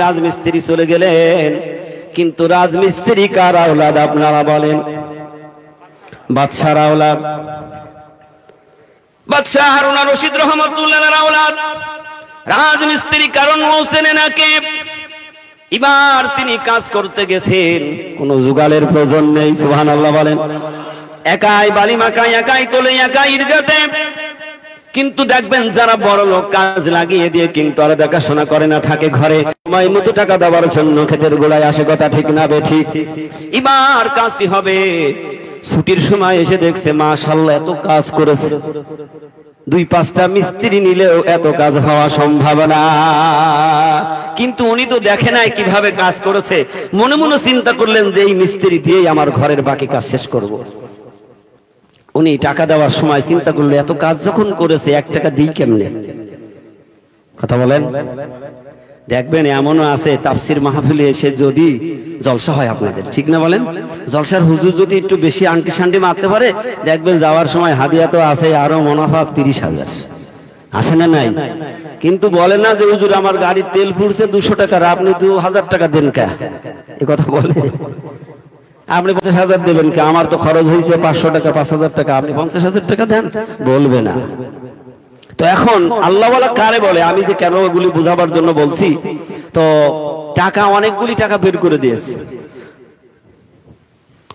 রাজমিস্ত্রি চলে গেলেন, কিন্তু রাজমিস্ত্রি কার আওলাদ আপনারা বলেন? বাদশার আওলাদ, বাদশাহ হারুন আর রশিদ রহমতুল্লাহর আওলাদ। রাজমিস্ত্রি কারণ হোসেনে নাকে। এবার তিনি কাজ করতে গেছেন, কোনো যুগালের প্রয়োজন নেই, সুবহানাল্লাহ বলেন। একাই বালি মাখায়, একাই তোলে, একাই ইরগাতে। কিন্তু দেখবেন যারা বড় লোক কাজ লাগিয়ে দিয়ে কিন্তু আর দেখাশোনা করে না, থাকে ঘরে সময় মতো টাকা দেওয়ার জন্য ক্ষেতের গোড়ায় আসে, কথা ঠিক না বেঠিক? এবার কাজই হবে, ছুটির সময় এসে দেখছে মাশাআল্লাহ এত কাজ করেছে, 2-5টা মিস্ত্রি নিলেও এত কাজ হওয়া সম্ভব না। কিন্তু উনি তো দেখে নাই কিভাবে কাজ করেছে, মনে মনে চিন্তা করলেন যে এই মিস্ত্রি দিয়েই আমার ঘরের বাকি কাজ শেষ করব। উনি টাকা দেওয়ার সময় চিন্তা করলো এত কাজ যখন করেছে 1 টাকা দিই কেমনে? কথা বলেন। দেখবেন এমনও আছে তাফসির মাহফিলে এসে যদি জলসা হয় আপনাদের, ঠিক না বলেন? জলসার হুজুর যদি একটু বেশি আন্টি শান্টি মারতে পারে, দেখবেন যাওয়ার সময় হাদিয়া তো আছে আরো মুনাফা 30,000 আছে না নাই? কিন্তু বলে না যে হুজুর আমার গাড়ির তেল পুড়ছে 200 টাকার, আপনি 2000 টাকা দেন কে? এ কথা বলে। আপনি 50,000 দেবেন কে? আমার তো খরচ হয়েছে 500 টাকা, 5,000 টাকা, আপনি 50,000 টাকা দেন, বলবে না। তো এখন আল্লাহওয়ালা কারে বলে? আমি যে কেন এগুলি বোঝাবার জন্য বলছি, তো টাকা অনেকগুলি টাকা বের করে দিয়েছে।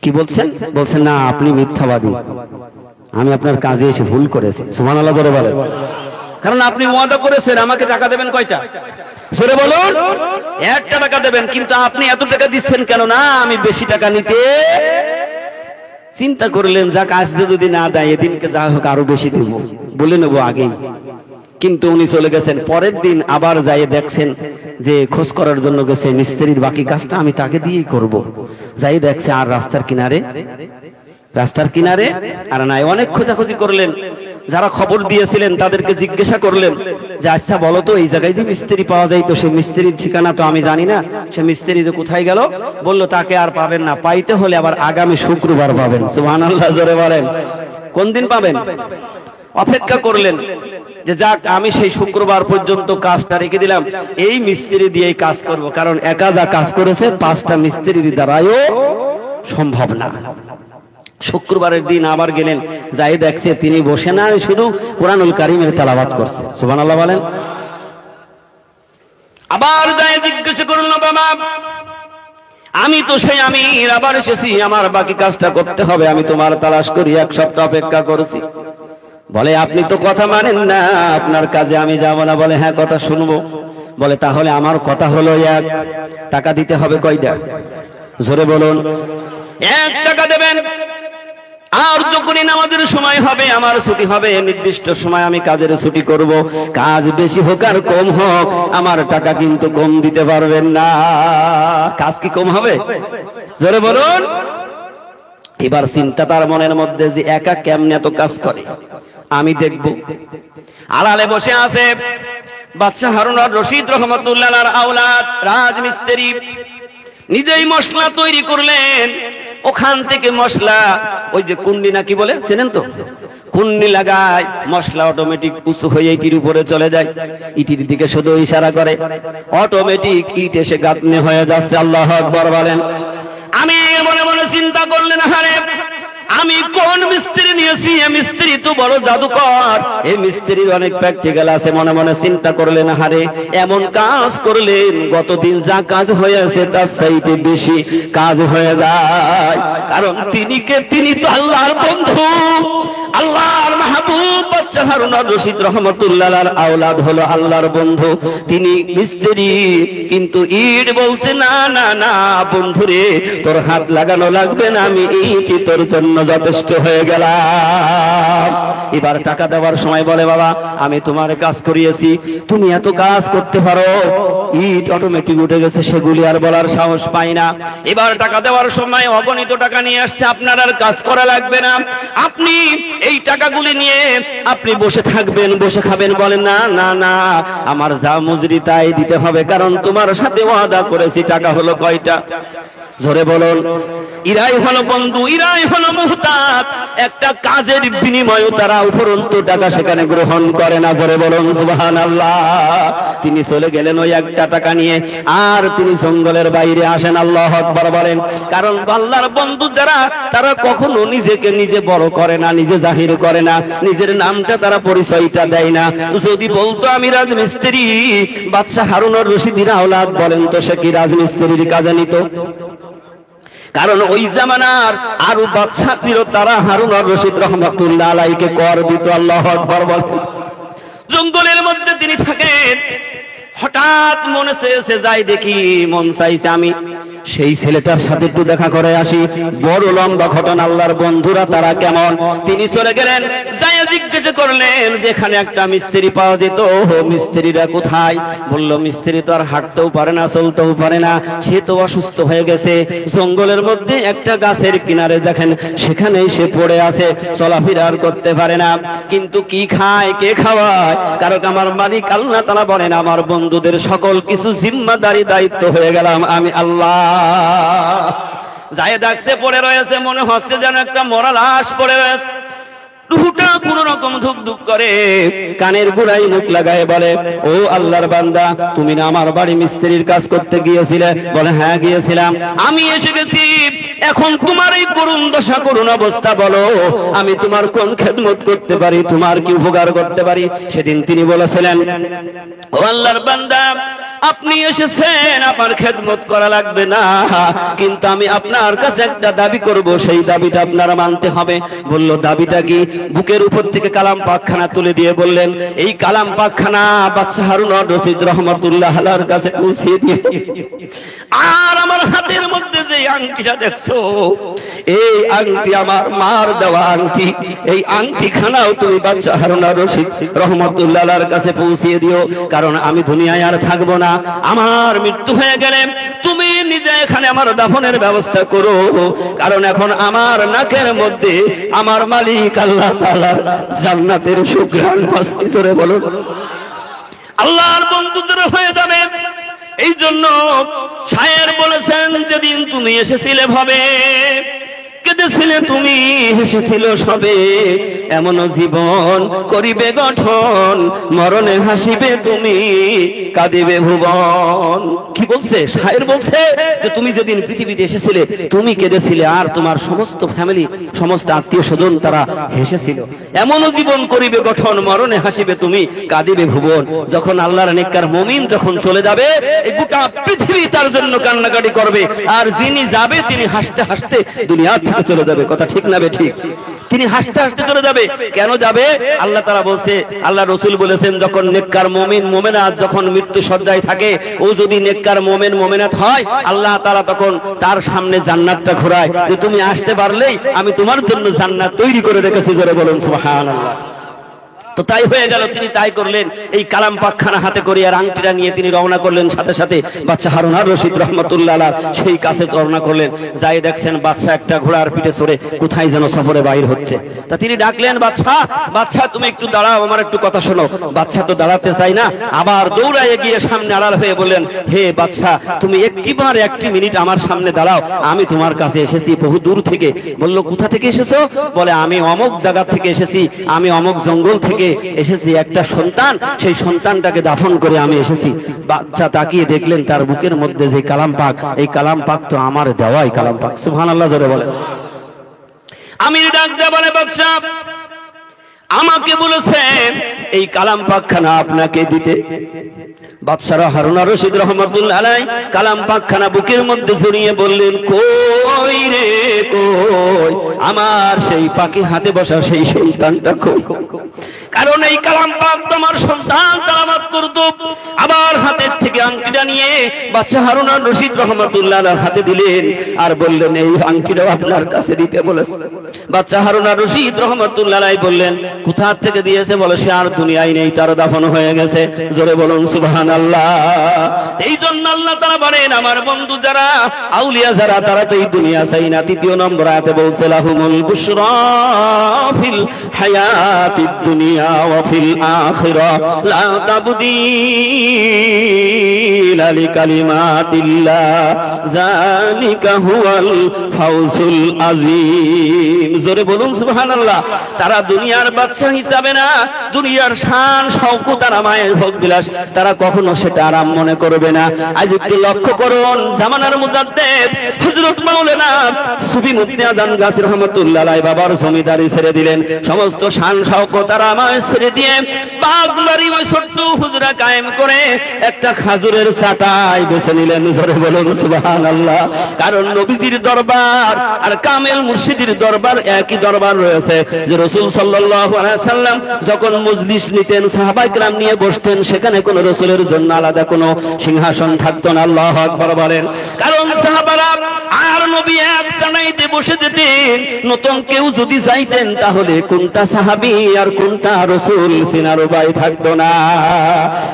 কি বলছেন? বলছেন না আপনি মিথ্যাবাদী, আমি আপনার কাজে এসে ভুল করেছি। সুবহানাল্লাহ জোরে বলেন। কারণ আপনি ওয়াদা করেছেন আমাকে টাকা দেবেন কয়টা? জোরে বলুন। 1 টাকা দেবেন, কিন্তু আপনি এত টাকা দিচ্ছেন কেন? না আমি বেশি টাকা নিতে। চিন্তা করলেন যাক আজকে যদি না দেয় এদিনকে যা হোক আরো বেশি দেব, বলে নেবো আগেই। কিন্তু উনি চলে গেছেন, পরের দিন আবার যাই দেখছেন যে খোঁজ করার জন্য গেছে, মিস্ত্রির বাকি কাজটা আমি তাকে দিয়েই করব। যাই দেখছে আর রাস্তার কিনারে আর নাই। অনেক খোঁজাখুঁজি করলেন, যারা খবর দিয়েছিলেন তাদেরকে জিজ্ঞাসা করলেন যে আচ্ছা বলো তো এই জায়গায় যে মিস্ত্রি পাওয়া যায়, তো সেই মিস্ত্রির ঠিকানা তো আমি জানি না, সে মিস্ত্রি যে কোথায় গেল? বললো তাকে আর পাবেন না, পাইতে হলে আবার আগামী শুক্রবার পাবেন। সুবহানাল্লাহ জোরে বলেন। কোন দিন পাবেন? অপেক্ষা করলেন যে যাক আমি সেই শুক্রবার পর্যন্ত কাজটা রেখে দিলাম, এই মিস্ত্রি দিয়েই কাজ করব, কারণ একা যা কাজ করেছে 5টা মিস্ত্রির দ্বারাও সম্ভব না। শুক্রবারের দিন আবার গেলেন, যাই দেখছে তিনি বসে না, শুধু কোরআনুল কারীমের তেলাওয়াত করছে। সুবহানাল্লাহ বলেন। আবার যাই জিজ্ঞাসা করলো বাবা আমি তো সেই আমির, আবার এসেছি, আমার বাকি কাজটা করতে হবে, আমি তোমার তালাশ করি 1 সপ্তাহ অপেক্ষা করেছি। বলে আপনি তো কথা মানেন না, আপনার কাজে আমি যাব না। বলে হ্যাঁ কথা শুনবো। বলে তাহলে আমার কথা হলো 1 টাকা দিতে হবে কয়টা? জোরে বলুন। 1 টাকা দেবেন, আর যখনই নামাজের সময় হবে, আমার ছুটি হবে, নির্দিষ্ট সময় আমি কাজের ছুটি করব। কাজ বেশি হোক আর কম হোক, আমার টাকা কিন্তু কম দিতে পারবেন না। কাজ কি কম হবে? জোরে বলুন। এবার চিন্তা তার মনের মধ্যে যে একা কেমনে এত কাজ করে, আমি দেখব। আড়ালে বসে আছে বাদশাহ হারুন আর রশিদ রহমতুল্লাহর আওলাদ রাজমিস্ত্রি, নিজেই মশলা তৈরি করলেন। ওখান থেকে মশলা, ওই যে কুন্ডি নাকি বলে চেনেন তো, কুন্ডি লাগায় মশলা অটোমেটিক উঁচু হয়ে ইটির উপরে চলে যায়, ইটির দিকে শুধু ইশারা করে, অটোমেটিক ইট এসে গাঁথনি হয়ে যাচ্ছে। আল্লাহু আকবার বলেন। আমি মনে মনে চিন্তা করলেন আরে আমি কোন মিস্ত্রি নিয়েছি, এই মিস্ত্রি তো বড় জাদুকর, এই মিস্ত্রির অনেক প্র্যাকটিক্যাল আছে। মনে মনে চিন্তা করলেন আরে এমন কাজ করলেন গতদিন যা কাজ হয়েছে তার চাইতে বেশি কাজ হয়ে যায়। কারণ তিনি তো আল্লাহর বন্ধু, আল্লাহর মাহবুব। বাদশাহ হারুন আর রশিদ রহমতুল্লাহর আওলাদ হলো আল্লাহর বন্ধু, তিনি মিস্ত্রি। কিন্তু ইট বলছে না না না বন্ধুরে, তোর হাত লাগানো লাগবে না, আমি ইটই তোর জন্য যথেষ্ট হয়ে গেলাম। এবার টাকা দেওয়ার সময় বলে বাবা আমি তোমার কাজ করিয়েছি, তুমি এত কাজ করতে পারো। ইট অটোমেটিক উঠে গেছে, সেগুলি আর বলার সাহস পাই না। এবার টাকা দেওয়ার সময় অগণিত টাকা নিয়ে আসছে, আপনার আর কাজ করা লাগবে না, আপনি এই টাকাগুলি নিয়ে আপনি বসে থাকবেন, বসে খাবেন। বলেন না না না আমার যা মজুরি তাই দিতে হবে, কারণ তোমার সাথে ওয়াদা করেছি। টাকা হলো কয়টা? জোরে বলুন। ইরাই হলো বন্ধু, ইরাই হলো মুহতাত। একটা কাজের বিনিময়ে তারা উপরন্তু টাকা সেখানে গ্রহণ করে না। জোরে বলুন সুবহানাল্লাহ। তিনি চলে গেলেন ওই একটা টাকা নিয়ে, আর তিনি জঙ্গলের বাইরে আসেন। আল্লাহু আকবার বলেন। কারণ আল্লাহর বন্ধু যারা, তারা কখনো নিজেকে নিজে বড় করে না, নিজে জাহির করে না, নিজের নামটা তারা পরিচয়টা দেয় না। যদি বলতো আমি রাজমিস্ত্রি, বাদশাহ হারুনুর রশিদের আওলাদ, বলেন তো সে কি রাজমিস্ত্রির কাজে নিত? কারণ ওই জামানার আরো বাদশা ছিল, তারা হারুনুর রশিদ রহমাতুল্লাহ আলাইহিকে কর দিত। আল্লাহু আকবার বলেন। জঙ্গলের মধ্যে তিনি থাকেন। হঠাৎ মনে চেয়েছে যাই দেখি, মন চাইছে আমি সেই ছেলেটার সাথে একটু দেখা করে আসি। বড় লম্বা ঘটনা। আল্লাহর বন্ধুরা তারা কেমন? তিনি চলে গেলেন, যাই জিজ্ঞেস করলেন যেখানে একটা মিস্ত্রি পাওয়া যেত, মিস্ত্রিরা কোথায়? বলল মিস্ত্রি তো আর হাঁটতেও পারে না, চলতেও পারে না, সে তো অসুস্থ হয়ে গেছে। জঙ্গলের মধ্যে একটা গাছের কিনারে দেখেন, সেখানে সে পড়ে আছে, চলাফেরা আর করতে পারে না। কিন্তু কি খায়, কে খাওয়ায়? কারণ আমার মালিক আল্লাহ তাআলা বলেন, আমার বন্ধুদের সকল কিছু জিম্মাদারি দায়িত্ব হয়ে গেলাম আমি আল্লাহ। যায় ডাকছে, পড়ে রয়েছে, মনে হচ্ছে যেন একটা মরা লাশ পড়ে রয়েছে। রুহুটা কোন রকম ধুক ধুক করে, কানের গোড়ায় মুখ লাগায় বলে, ও আল্লাহর বান্দা, তুমি না আমার বাড়ি মিস্ত্রির কাজ করতে গিয়েছিলে? বলে হ্যাঁ গিয়েছিলাম, আমি এসে গেছি। এখন তোমার এই করুণ দশা, করুণ অবস্থা, বলো আমি তোমার কোন খেদমত করতে পারি, তোমার কি উপকার করতে পারি? সেদিন তিনি বলেছিলেন, ও আল্লাহর বান্দা, আপনি এসেছেন, আপনার খেদমত করা লাগবে না, কিন্তু আমি আপনার কাছে একটা দাবি করব, সেই দাবিটা আপনারা মানতে হবে। বলল দাবিটা কি? বুকের উপর থেকে কালাম পাকখানা তুলে দিয়ে বললেন, এই কালাম পাকখানা বাদশাহ হারুনুর রশিদ রহমাতুল্লাহ আলাইহির কাছে পৌঁছে দিও। আর আমার হাতের মধ্যে যে আংটিটা দেখছো, এই আংটি আমার মার দেওয়া আংটি। এই আংটি খানাও তুমি বাদশাহ হারুনুর রশিদ রহমাতুল্লাহ আলাইহির কাছে পৌঁছে দিও। কারণ আমি দুনিয়ায় আর থাকবো না, আমার মৃত্যু হয়ে গেলে তুমি নিজে এখানে আমার দাফনের ব্যবস্থা করো। কারণ এখন আমার নাকের মধ্যে আমার মালিক আল্লাহ তাআলার জান্নাতের সুঘ্রাণ ভাসছে। জোরে বলুন। আল্লাহর বন্ধু যারা হয়ে যাবে, এই জন্য শায়ের বলেছেন, যেদিন তুমি এসেছিলে ভাবে, কেঁদেছিলে তুমি, হেসেছিল সবে, এমন জীবন করিবে গঠন, মরণে হাসিবে তুমি, কাঁদিবে ভুবন। কি বলছে শায়ের? বলছে যে তুমি যেদিন পৃথিবীতে এসেছিলে, তুমি কেঁদেছিলে, আর তোমার সমস্ত ফ্যামিলি, সমস্ত আত্মীয় স্বজন তারা হেসেছিল। এমন জীবন করিবে গঠন, মরণে হাসিবে তুমি, কাঁদিবে ভুবন। যখন আল্লাহর নেককার মুমিন যখন চলে যাবে, এই গোটা পৃথিবী তার জন্য কান্নাকাটি করবে, আর যিনি যাবে তিনি হাসতে হাসতে দুনিয়া থেকে চলে যাবে। কথা ঠিক না ঠিক? তিনি হাসতে হাসতে চলে যাবে। কেন যাবে? আল্লাহ তাআলা বলছে, আল্লাহ রাসূল বলেছেন, যখন নেককার মুমিন মুমিনাত যখন মৃত্যু সজ্জায় থাকে, ও যদি নেককার মুমিন মুমিনাত হয়, আল্লাহ তাআলা তখন তার সামনে জান্নাতটা ঘোরায়, যে তুমি আসতে পারলেই আমি তোমার জন্য জান্নাত তৈরি করে রেখেছি। জোরে বলুন সুবহানাল্লাহ। তো তাই হয়ে গেল, তিনি তাই করলেন। এই কালাম পাকখানা হাতে করে আর আংটিটা নিয়ে তিনি রওনা করলেন, সাথে সাথে বাদশাহ হারুনুর রশিদ রহমাতুল্লাহ আলাইহি সেই কাছে রওনা করলেন। যাই দেখছেন বাদশাহ একটা ঘোড়ার পিঠে চড়ে কোথায় যেন সফরে বাইর হচ্ছে। তা তিনি ডাকলেন, বাদশাহ, বাদশাহ তুমি একটু দাঁড়াও, আমার একটু কথা শোনো। বাদশাহ তো দাঁড়াতে চাই না, আবার দৌড়ায় গিয়ে সামনে আড়াল হয়ে বললেন, হে বাদশাহ, তুমি একটিবার একটি মিনিট আমার সামনে দাঁড়াও, আমি তোমার কাছে এসেছি বহু দূর থেকে। বলল কোথা থেকে এসেছো? বলে আমি অমুক জায়গা থেকে এসেছি, আমি অমুক জঙ্গল থেকে এসেছি, একটা সন্তান, সেই সন্তানটাকে দাফন করে আমি এসেছি। বাচ্চা তাকিয়ে দেখলেন তার বুকের মধ্যে যে কালাম পাক, এই কালাম পাক তো আমার দেওয়াই কালাম পাক। সুবহানাল্লাহ জোরে বলেন। আমির ডাক দিয়ে বলে, বাদশা আমাকে বলেছে এই কালাম পাকখানা আপনাকে দিতে। বাদশাহ হারুনুর রশিদ রহমাতুল্লাহ আলাইহি কালাম পাকখানা বুকের মধ্যে জড়িয়ে বললেন, কই রে কই, আমার সেই পাখি হাতে বসা সেই সন্তানটা কই? কারণ এই কালাম পাক তোমার সন্তান তেলাওয়াত করত। আবার হাতের থেকে আংটিটা নিয়ে বাদশাহ হারুনুর রশিদ রহমাতুল্লাহ আলাইহির হাতে দিলেন, আর বললেন এই আংটিটা আপনার কাছে দিতে বলেছে। বাদশাহ হারুনুর রশিদ রহমাতুল্লাহ আলাইহি বললেন, কোথা থেকে দিয়েছে? বলে সে আর দুনিয়ায় নেই, তার দাফন হয়ে গেছে। জোরে বলুন সুবহানাল্লাহ। এই জন্য আল্লাহ তাআলা বলেন, আমার বন্ধু যারা, আউলিয়া যারা, তারা তো এই দুনিয়া চাই না। ৩য় নম্বর আয়াতে বলছে, লাহুমুল বুশরা ফিল হায়াতিদ দুনিয়া ওয়া ফিল আখিরাহ লা তাবদীলা বিকালিমাতিল্লাহ যালিকা হুয়াল ফাউজুল আযীম। জোরে বলুন সুবহানাল্লাহ। তারা দুনিয়ার বাদশা হিসাবে না, দুনিয়ার শান শওকত আর মায়ের ভোগ বিলাস তারা কখনো সেটা আরাম মনে করবে না। আজ একটু লক্ষ্য করুন, জামানার মুজাদ্দেদ হযরত মাওলানা সুফি মুফতি আযম গাজী রহমাতুল্লাহ আলাইহি বাবার জমিদারি ছেড়ে দিলেন, সমস্ত শান শওকত আর আমায় ছেড়ে দিয়ে বাগবাড়ি ওই ছোট্ট হুজরা কায়েম করে একটা খাজুরের চাটাই বেছে নিলেন। জোরে বলুন সুবহানাল্লাহ। কারণ নবীজির দরবার আর কামেল মুর্শিদের দরবার একই দরবার রয়েছে। যে রাসূল সাল্লাল্লাহু আলাইহি সাল্লাম যখন মজলিস নিতেন, সাহাবায়ে কেরাম নিয়ে বসতেন, সেখানে কোন রাসূলের জন্য আলাদা কোনো সিংহাসন থাকতো না। আল্লাহু আকবার বলেন। কারণ সাহাবারা আর নবী এক সানাইতে বসে যেতেন, নতুন কেউ যদি যাইতেন তাহলে কোনটা সাহাবী আর কোনটা রাসূল চিনার উপায় থাকতো না।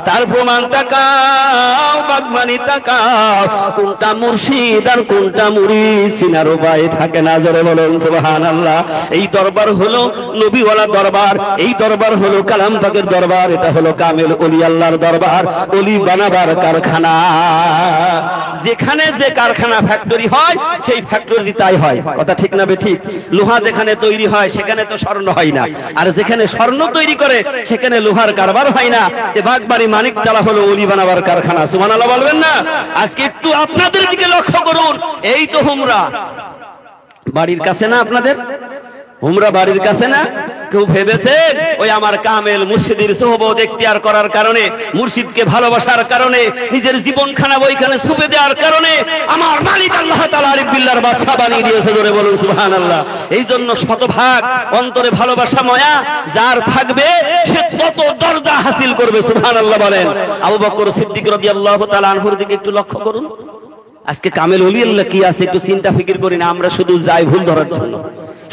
তার প্রমাণ তাকাও, বাগমানি তাকাও, কোনটা মুর্শিদ আর কোনটা মুরিদ চিনার উপায় থাকে না। জোরে বলুন সুবহানাল্লাহ। এই দরবার হলো নবীওয়ালা দরবার, এই দরবার হলো কালাম পাকের দরবার, এটা হলো কামেল ওলি আল্লাহর দরবার, ওলি বানাবার কারখানা। যেখানে যে কারখানা ফ্যাক্টরি হয় সেই ফ্যাক্টরি তাই হয়, কথা ঠিক না বেঠিক? লোহা যেখানে তৈরি হয় সেখানে তো স্বর্ণ হয় না, আর যেখানে স্বর্ণ তৈরি করে সেখানে লোহার কারবার হয় না। বাগবাড়ি মানিকতলা হলো ওলি বানাবার কারখানা। সুবহানাল্লাহ বলবেন না? আজকে একটু আপনাদের দিকে লক্ষ্য করুন। এই তো হুমরা বাড়ির কাছে না, আপনাদের হুমরা বাড়ির কাছে না? কেউ ভেবেছে ওই আমার কামেল মুর্শিদের সোহবত এখতিয়ার করার কারণে, মুর্শিদকে ভালোবাসার কারণে, নিজের জীবনখানা ওইখানে ছুপে দেওয়ার কারণে আমার মালিক আল্লাহ তাআলা আরিফ বিল্লাহর বাদশা বানিয়ে দিয়েছে? জোরে বলুন সুবহানাল্লাহ। এই জন্য শতভাগ অন্তরে ভালোবাসা মায়া যার থাকবে সে তত দরজা হাসিল করবে। সুবহানাল্লাহ বলেন। আবু বকর সিদ্দিক রাদিয়াল্লাহু তাআলা আনহুর দিকে একটু লক্ষ্য করুন। আজকে কামেল ওলি আল্লাহ কি আছে একটু চিন্তা ফিকির করি না। আমরা শুধু যাই ভুল ধরার জন্য,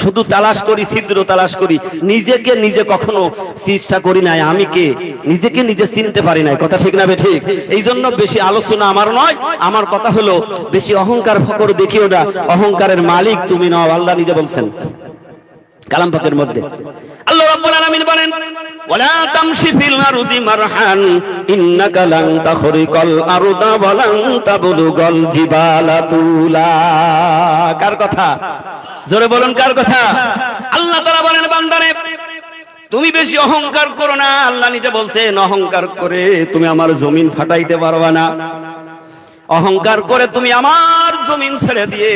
শুধু তালাশ করি, ছিদ্র তালাশ করি, নিজেকে নিজে কখনো চেষ্টা করি নাই আমি কে, নিজেকে নিজে চিনতে পারি নাই, কথা ঠিক না বেঠিক? এই জন্য বেশি আলোচনা আমার নয়, আমার কথা হলো বেশি অহংকার ফকর দেখিও না, অহংকারের মালিক তুমি নও। আল্লাহ নিজে বলছেন কালাম পাকের মধ্যে। আল্লাহ রাব্বুল আলামিন বলেন, ওয়ালা তামশি ফিল আরদি মারহান ইন্নাকা লান তাখরিকাল আরদা ওয়া লান তাবলুগাল জিবালা তুলা। কার কথা? জোরে বলুন কার কথা? আল্লাহ তাআলা বলেন, বান্দারে তুমি বেশি অহংকার করো না। আল্লাহ নিজে বলছেন, অহংকার করে তুমি আমার জমিন ফাটাইতে পারবা না। অহংকার করে তুমি আমার জমিন ছেড়ে দিয়ে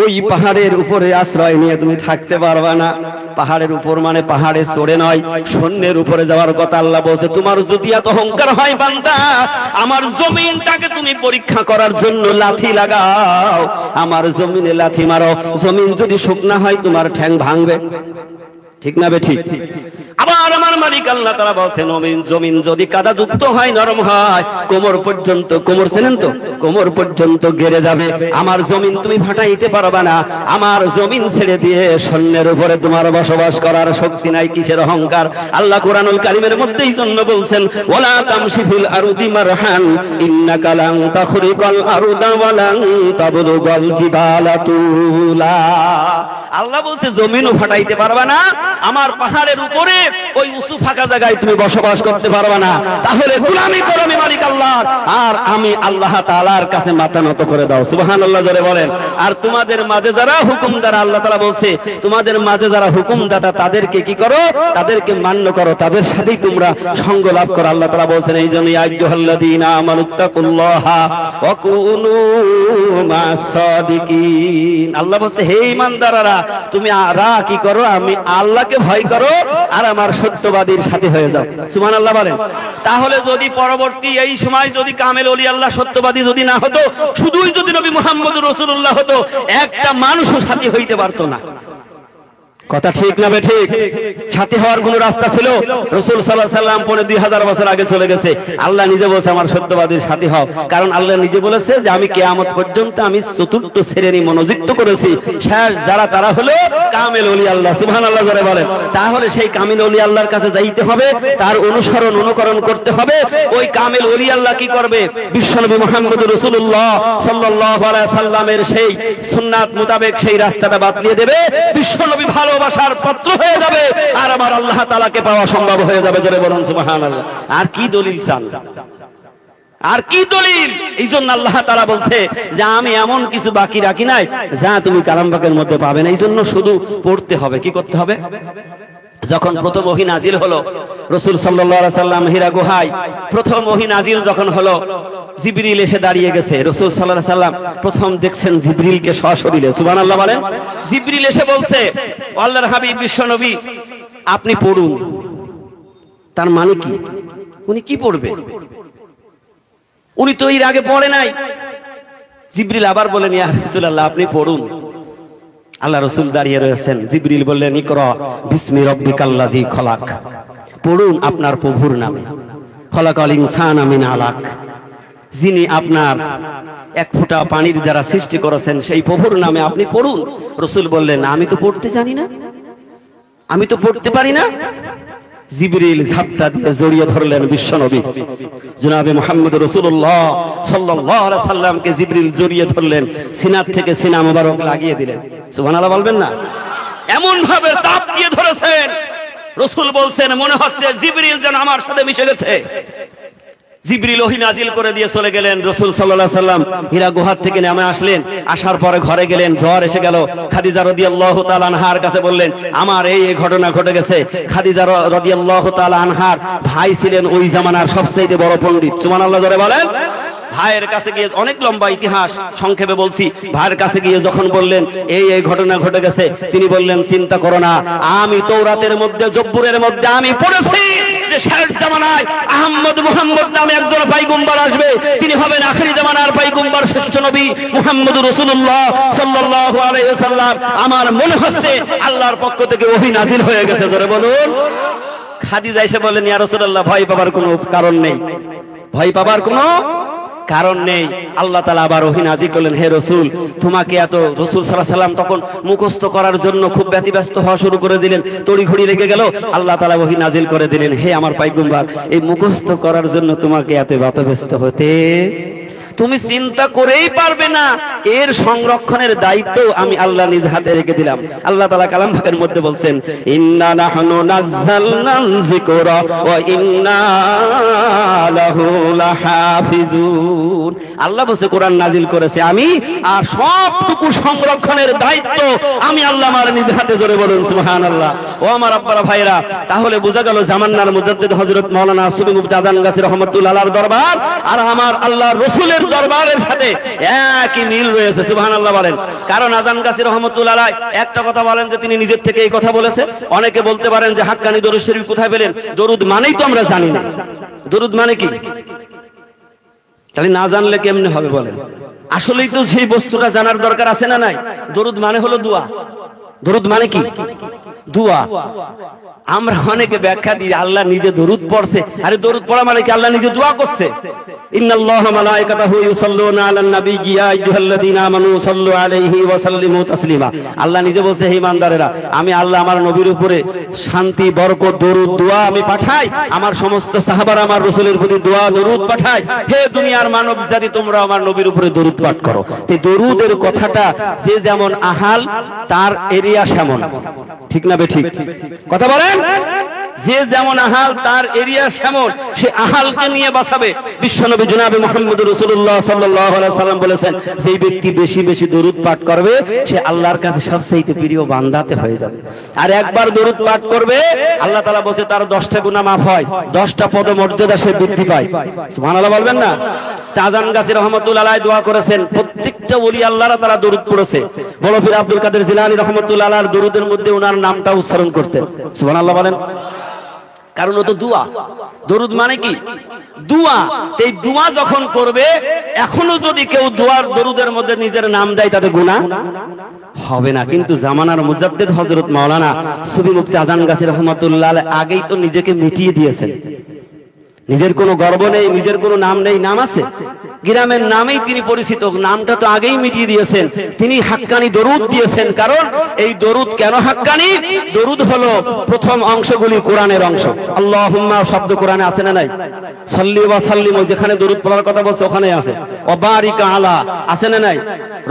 ওই পাহাড়ের উপরে আশ্রয় নিয়ে তুমি থাকতে পারবা না। পাহাড়ের উপর মানে পাহাড়ে চড়ে নয়, শূন্যের উপরে যাওয়ার কথা আল্লাহ বলছে। তোমার যদি এত অহংকার হয় বান্দা, আমার জমিনটাকে তুমি পরীক্ষা করার জন্য লাথি লাগাও, আমার জমিনে লাথি মারো। জমিন যদি শুকনা হয় তোমার ঠ্যাং ভাঙবে, ঠিক না বেঠিক? আবার আমার মালিক আল্লাহ তাআলা বলছেন, জমিন যদি কাদা যুক্ত হয়, নরম হয়, কোমর পর্যন্ত, কোমর চেনেন তো, কোমর পর্যন্ত গেড়ে যাবে, আমার জমিন তুমি ফাটাইতে পারবা না। আমার জমিন ছেড়ে দিয়ে শূন্যের উপরে তোমার বসবাস করার শক্তি নাই। কিসের অহংকার? আল্লাহ কোরআনুল কারীমের মধ্যে এই জন্য বলছেন, ওয়ালা তামশি ফিল আরদি মারহান ইন্নাকা লান তাখরিকাল আরদা ওয়া লান তাবলুগাল জিবালা তুলা। আল্লাহ বলছে জমিনও ফাটাইতে পারবা না, আমার পাহাড়ের উপরে ওই উঁচু ফাঁকা জায়গায় তুমি বসবাস করতে পারবা না। তাহলে গোলামি করো আমি মালিক আল্লাহ, আর আমি আল্লাহ তাআলার কাছে মাথা নত করে দাও। সুবহানাল্লাহ জোরে বলেন। আর তোমাদের মাঝে যারা হুকুমদার, আল্লাহ তাআলা বলছে তোমাদের মাঝে যারা হুকুমদাতা তাদেরকে কি করো? তাদেরকে মান্য করো, তাদের সাথেই তোমরা সঙ্গ লাভ করো। আল্লাহ তাআলা বলছেন এই জন্য, ইয়া আইয়ুহাল্লাযীনা আমানুত্তাকুল্লাহা ওয়া কুনু মাস-সাদিকিন। আল্লাহ বলছে হে ঈমানদাররা, তুমি কি করো? আমি আল্লাহকে ভয় করো আর আমার সত্যবাদীর সাথে হয়ে যাও। সুবহানাল্লাহ বলেন। তাহলে যদি পরবর্তী এই সময় যদি কামেল ওলি আল্লাহ সত্যবাদী যদি না হতো, শুধুই যদি নবী মুহাম্মদুর রাসূলুল্লাহ হতো, একটা মানুষও সাথী হইতে পারতো না। কথা ঠিক না বেঠিক? সাথী হওয়ার কোন রাস্তা ছিল? রাসূল সাল্লাল্লাহু আলাইহি সাল্লাম 2000 বছর আগে চলে গেছে। আল্লাহ নিজে বলছে আমার সত্যবাদীর সাথী হও। কারণ আল্লাহ নিজে বলেছে যে আমি কিয়ামত পর্যন্ত আমি চতুর্থ শ্রেণী মনোযুক্ত করেছি, শেষ যারা তারা হলো কামেল ওলি আল্লাহ। সুবহানাল্লাহ জোরে বলেন। তাহলে সেই কামেল ওলি আল্লাহর কাছে যাইতে হবে, তার অনুসরণ অনুকরণ করতে হবে। ওই কামেল ওলি আল্লাহ কি করবে? বিশ্বনবী মুহাম্মদুর রাসূলুল্লাহ সাল্লাল্লাহু আলাইহি সাল্লামের সেই সুন্নাত মোতাবেক সেই রাস্তাটা বাতলিয়ে দেবে, বিশ্বনবী ভালোবাসার পাত্র হয়ে যাবে, আর আমার আল্লাহ তাআলাকে পাওয়া সম্ভব হয়ে যাবে। জোরে বলুন সুবহানাল্লাহ। আর কি দলিল চান? আর কি দলিল? এই জন্য আল্লাহ তাআলা বলছে যে আমি এমন কিছু বাকি রাখি নাই যা তুমি কালাম পাকের মধ্যে পাবে না। এই জন্য শুধু পড়তে হবে। কি করতে হবে? যখন প্রথম ওহী নাজিল হলো, রাসূল সাল্লাল্লাহু আলাইহি সাল্লাম হীরা গুহায় প্রথম ওহী নাজিল যখন হলো, জিবরিল এসে দাঁড়িয়ে গেছে। রাসূল সাল্লাল্লাহু আলাইহি সাল্লাম প্রথম দেখছেন জিবরিলকে সশরীরে। সুবহানাল্লাহ বলেন। জিবরিল এসে বলছে, আল্লাহর হাবিব বিশ্বনবী আপনি পড়ুন। তার মানে কি? উনি কি পড়বে? উনি তো এর আগে পড়ে নাই। জিবরিল আবার বলেন, ইয়া রাসূলুল্লাহ আপনি পড়ুন। আল্লাহ রাসূল দাঁড়িয়ে রয়েছেন। জিবরিল বললেন, ইকরা বিসমি রাব্বিকাল্লাযী খলাক। পড়ুন আপনার প্রভুর নামে। খলাকাল ইনসানা মিন আলাক। যিনি আপনার এক ফোঁটা পানির দ্বারা সৃষ্টি করেছেন, সেই প্রভুর নামে আপনি পড়ুন। রাসূল বললেন, আমি তো পড়তে জানি না, আমি তো পড়তে পারি না। জিবরিল ঝাপটা দিয়ে জড়িয়ে ধরলেন বিশ্বনবী জনাবে মুহাম্মদ রাসূলুল্লাহ সাল্লাল্লাহু আলাইহি সাল্লামকে। জিবরিল জড়িয়ে ধরলেন, সিনার থেকে সিনা মোবারক লাগিয়ে দিলেন। সুবহানাল্লাহ বলবেন না? এমন ভাবে চাপ দিয়ে ধরেছেন, রাসূল বলছেন মনে হচ্ছে জিবরিল যেন আমার সাথে মিশে গেছে। জিবরিল ওহী নাজিল করে দিয়ে চলে গেলেন। রাসূল সাল্লাল্লাহু আলাইহি সাল্লাম হীরা গুহার থেকে নেমে আসলেন। আসার পরে ঘরে গেলেন, জ্বর এসে গেল। খাদিজা রাদিয়াল্লাহু তাআলা আনহার কাছে বললেন, আমার এই ঘটনা ঘটে গেছে। খাদিজা রাদিয়াল্লাহু তাআলা আনহার ভাই ছিলেন ওই জামানার সবচেয়ে বড় পণ্ডিত। সুবহানাল্লাহ জোরে বলেন। ভাইয়ের কাছে গিয়ে, অনেক লম্বা ইতিহাস সংক্ষেপে বলছি, ভাইয়ের কাছে গিয়ে যখন বললেন এই ঘটনা ঘটে গেছে, তিনি বললেন চিন্তা করো না, আমি তাওরাতের মধ্যে জব্বুরের মধ্যে আমি পড়েছি যে শেষ জামানায় আহমদ মুহাম্মদ নামে একজন পয়গম্বর আসবে, তিনি হবেন আখিরি জামানার পয়গম্বর, শ্রেষ্ঠ নবী মুহাম্মদুর রাসূলুল্লাহ সাল্লাল্লাহু আলাইহি ওয়াসাল্লাম। আমার মনে হচ্ছে আল্লাহর পক্ষ থেকে ওহী নাজিল হয়ে গেছে। জোরে বলুন। খাদিজা এসে বললেন, ইয়া রাসূলুল্লাহ ভয় পাবার কোনো কারণ নেই, ভয় পাবার কোনো কারণ নেই। আল্লাহ তাআলা আবার ওহী নাজিল করলেন, হে রাসূল তোমাকে এত, রাসূল সাল্লাল্লাহু আলাইহি সাল্লাম তখন মুখস্থ করার জন্য খুব ব্যতিব্যস্ত হওয়া শুরু করে দিলেন, তড়িঘড়ি লেগে গেল। আল্লাহ তাআলা ওহী নাজিল করে দিলেন, হে আমার পয়গম্বর এই মুখস্থ করার জন্য তোমাকে এত ব্যতিব্যস্ত হতে তুমি চিন্তা করেই পারবে না, এর সংরক্ষণের দায়িত্ব আমি আল্লাহ নিজ হাতে রেখে দিলাম। আল্লাহ তাআলা কালাম পাকের মধ্যে বলছেন, ইন্না নাহনু নাযালনাল যিকরা ওয়া ইন্না লাহু লাহাফিজুন। আল্লাহ বলছে কোরআন নাজিল করেছে আমি, আর সবটুকু সংরক্ষণের দায়িত্ব আমি আল্লাহ আমার নিজ হাতে। জোরে বলুন সুবহানাল্লাহ। ও আমার আব্বারা ভাইরা, তাহলে বোঝা গেল জামানার মুজাদ্দিদ হযরত মাওলানা সুবি মুফতি আযান গাছী রাহমাতুল্লাহ আলাইহির দরবার আর আমার আল্লাহর রাসূলের দরবারের সাথে একই মিল রয়েছে। সুবহানাল্লাহ বলেন। কারণ আযান গাছী রাহমাতুল্লাহ আলাইহি একটা কথা বলেন যে তিনি নিজের থেকে এই কথা বলেছে। অনেকে বলতে পারেন যে হাক্কানি দরুদ শরীফ কোথায় পেলেন? দরুদ মানেই তো আমরা জানি না। দরুদ মানে কি? তাহলে না জানলে কেমনে হবে বলেন? আসলেই তো সেই বস্তুটা জানার দরকার আছে না নাই? দরুদ মানে হলো দোয়া। দরুদ মানে কি? দোয়া। আমরা অনেকে ব্যাখ্যা দিই আল্লাহ নিজে দরুদ পড়ছে। আরে দরুদ পড়া মানে কি আল্লাহ নিজে দোয়া করছে? ইন্নাল্লাহা মালায়েকাতাহু ইউসাল্লুনা আলান নবী ইয়া আইয়ুহাল্লাযীনা আমানু সাল্লু আলাইহি ওয়া সাল্লিমু তাসলিমা। আল্লাহ নিজে বলছে, হে ঈমানদারেরা আমি আল্লাহ আমার নবীর উপরে শান্তি বরকত দরুদ দোয়া আমি পাঠাই, আমার সমস্ত সাহাবারা আমার রাসূলের প্রতি দোয়া দরুদ পাঠাই। হে দুনিয়ার মানব জাতি তোমরা আমার নবীর উপরে দরুদ পাঠ করো। এই দরুদের কথাটা যে যেমন আহাল তার এরিয়া সেমন, ঠিক না বেঠিক? কথা বলেন। যে যেমন আহাল তার এরিয়া সেমন, সে আহালকে নিয়ে বাঁচাবে। বিশ্বনবী জনাবে মুহাম্মদুর রাসূলুল্লাহ সাল্লাল্লাহু আলাইহি সাল্লাম বলেছেন, যেই ব্যক্তি বেশি বেশি দরুদ পাঠ করবে সে আল্লাহর কাছে সবচেয়ে প্রিয় বান্দাতে হয়ে যাবে। আর একবার দরুদ পাঠ করবে আল্লাহ তাআলা বলেছে তার 10টা গুনাহ মাফ হয়, 10টা পদমর্যাদা সে বৃদ্ধি পায়। সুবহানাল্লাহ বলবেন না? আযান গাছী রাহমাতুল্লাহ আলাইহি দোয়া করেছেন, প্রত্যেকটা ওলি আল্লাহরা তারা দরুদ পড়েছে। বড় পীর আব্দুল কাদের জিলানী রাহমাতুল্লাহ আলাইহির দরুদের মধ্যে ওনার নামটা উচ্চারণ করতেন। সুবহানাল্লাহ বলেন। কারণ ও তো দোয়া। দরুদ মানে কি? দোয়া। এই দোয়া যখন করবে, এখনো যদি কেউ দোয়ার দরুদের মধ্যে নিজের নাম দেয় তাতে গুনাহ হবে না। কিন্তু জামানার মুজাদ্দিদ হযরত মাওলানা সুবি মুফতি আযান গাছী রাহমাতুল্লাহ আলাইহি আগেই তো নিজেকে মিটিয়ে দিয়েছেন। নিজের কোনো গর্ব নেই, নিজের কোনো নাম নেই। নাম আছে, গ্রামের নামেই তিনি পরিচিত, নামটা তো আগেই মিটিয়ে দিয়েছেন। তিনি হাক্কানি দরুদ দিয়েছেন। কারণ এই দরুদ কেন হাক্কানি? দরুদ হলো প্রথম অংশগুলি কোরআনের অংশ। আল্লাহুম্মা শব্দ কোরআনে আছে না নাই? সাল্লি ওয়া সাল্লিম যেখানে দরুদ পড়ার কথা বলছে ওখানে আছে। ওয়া বারিক আলা আছে না নাই?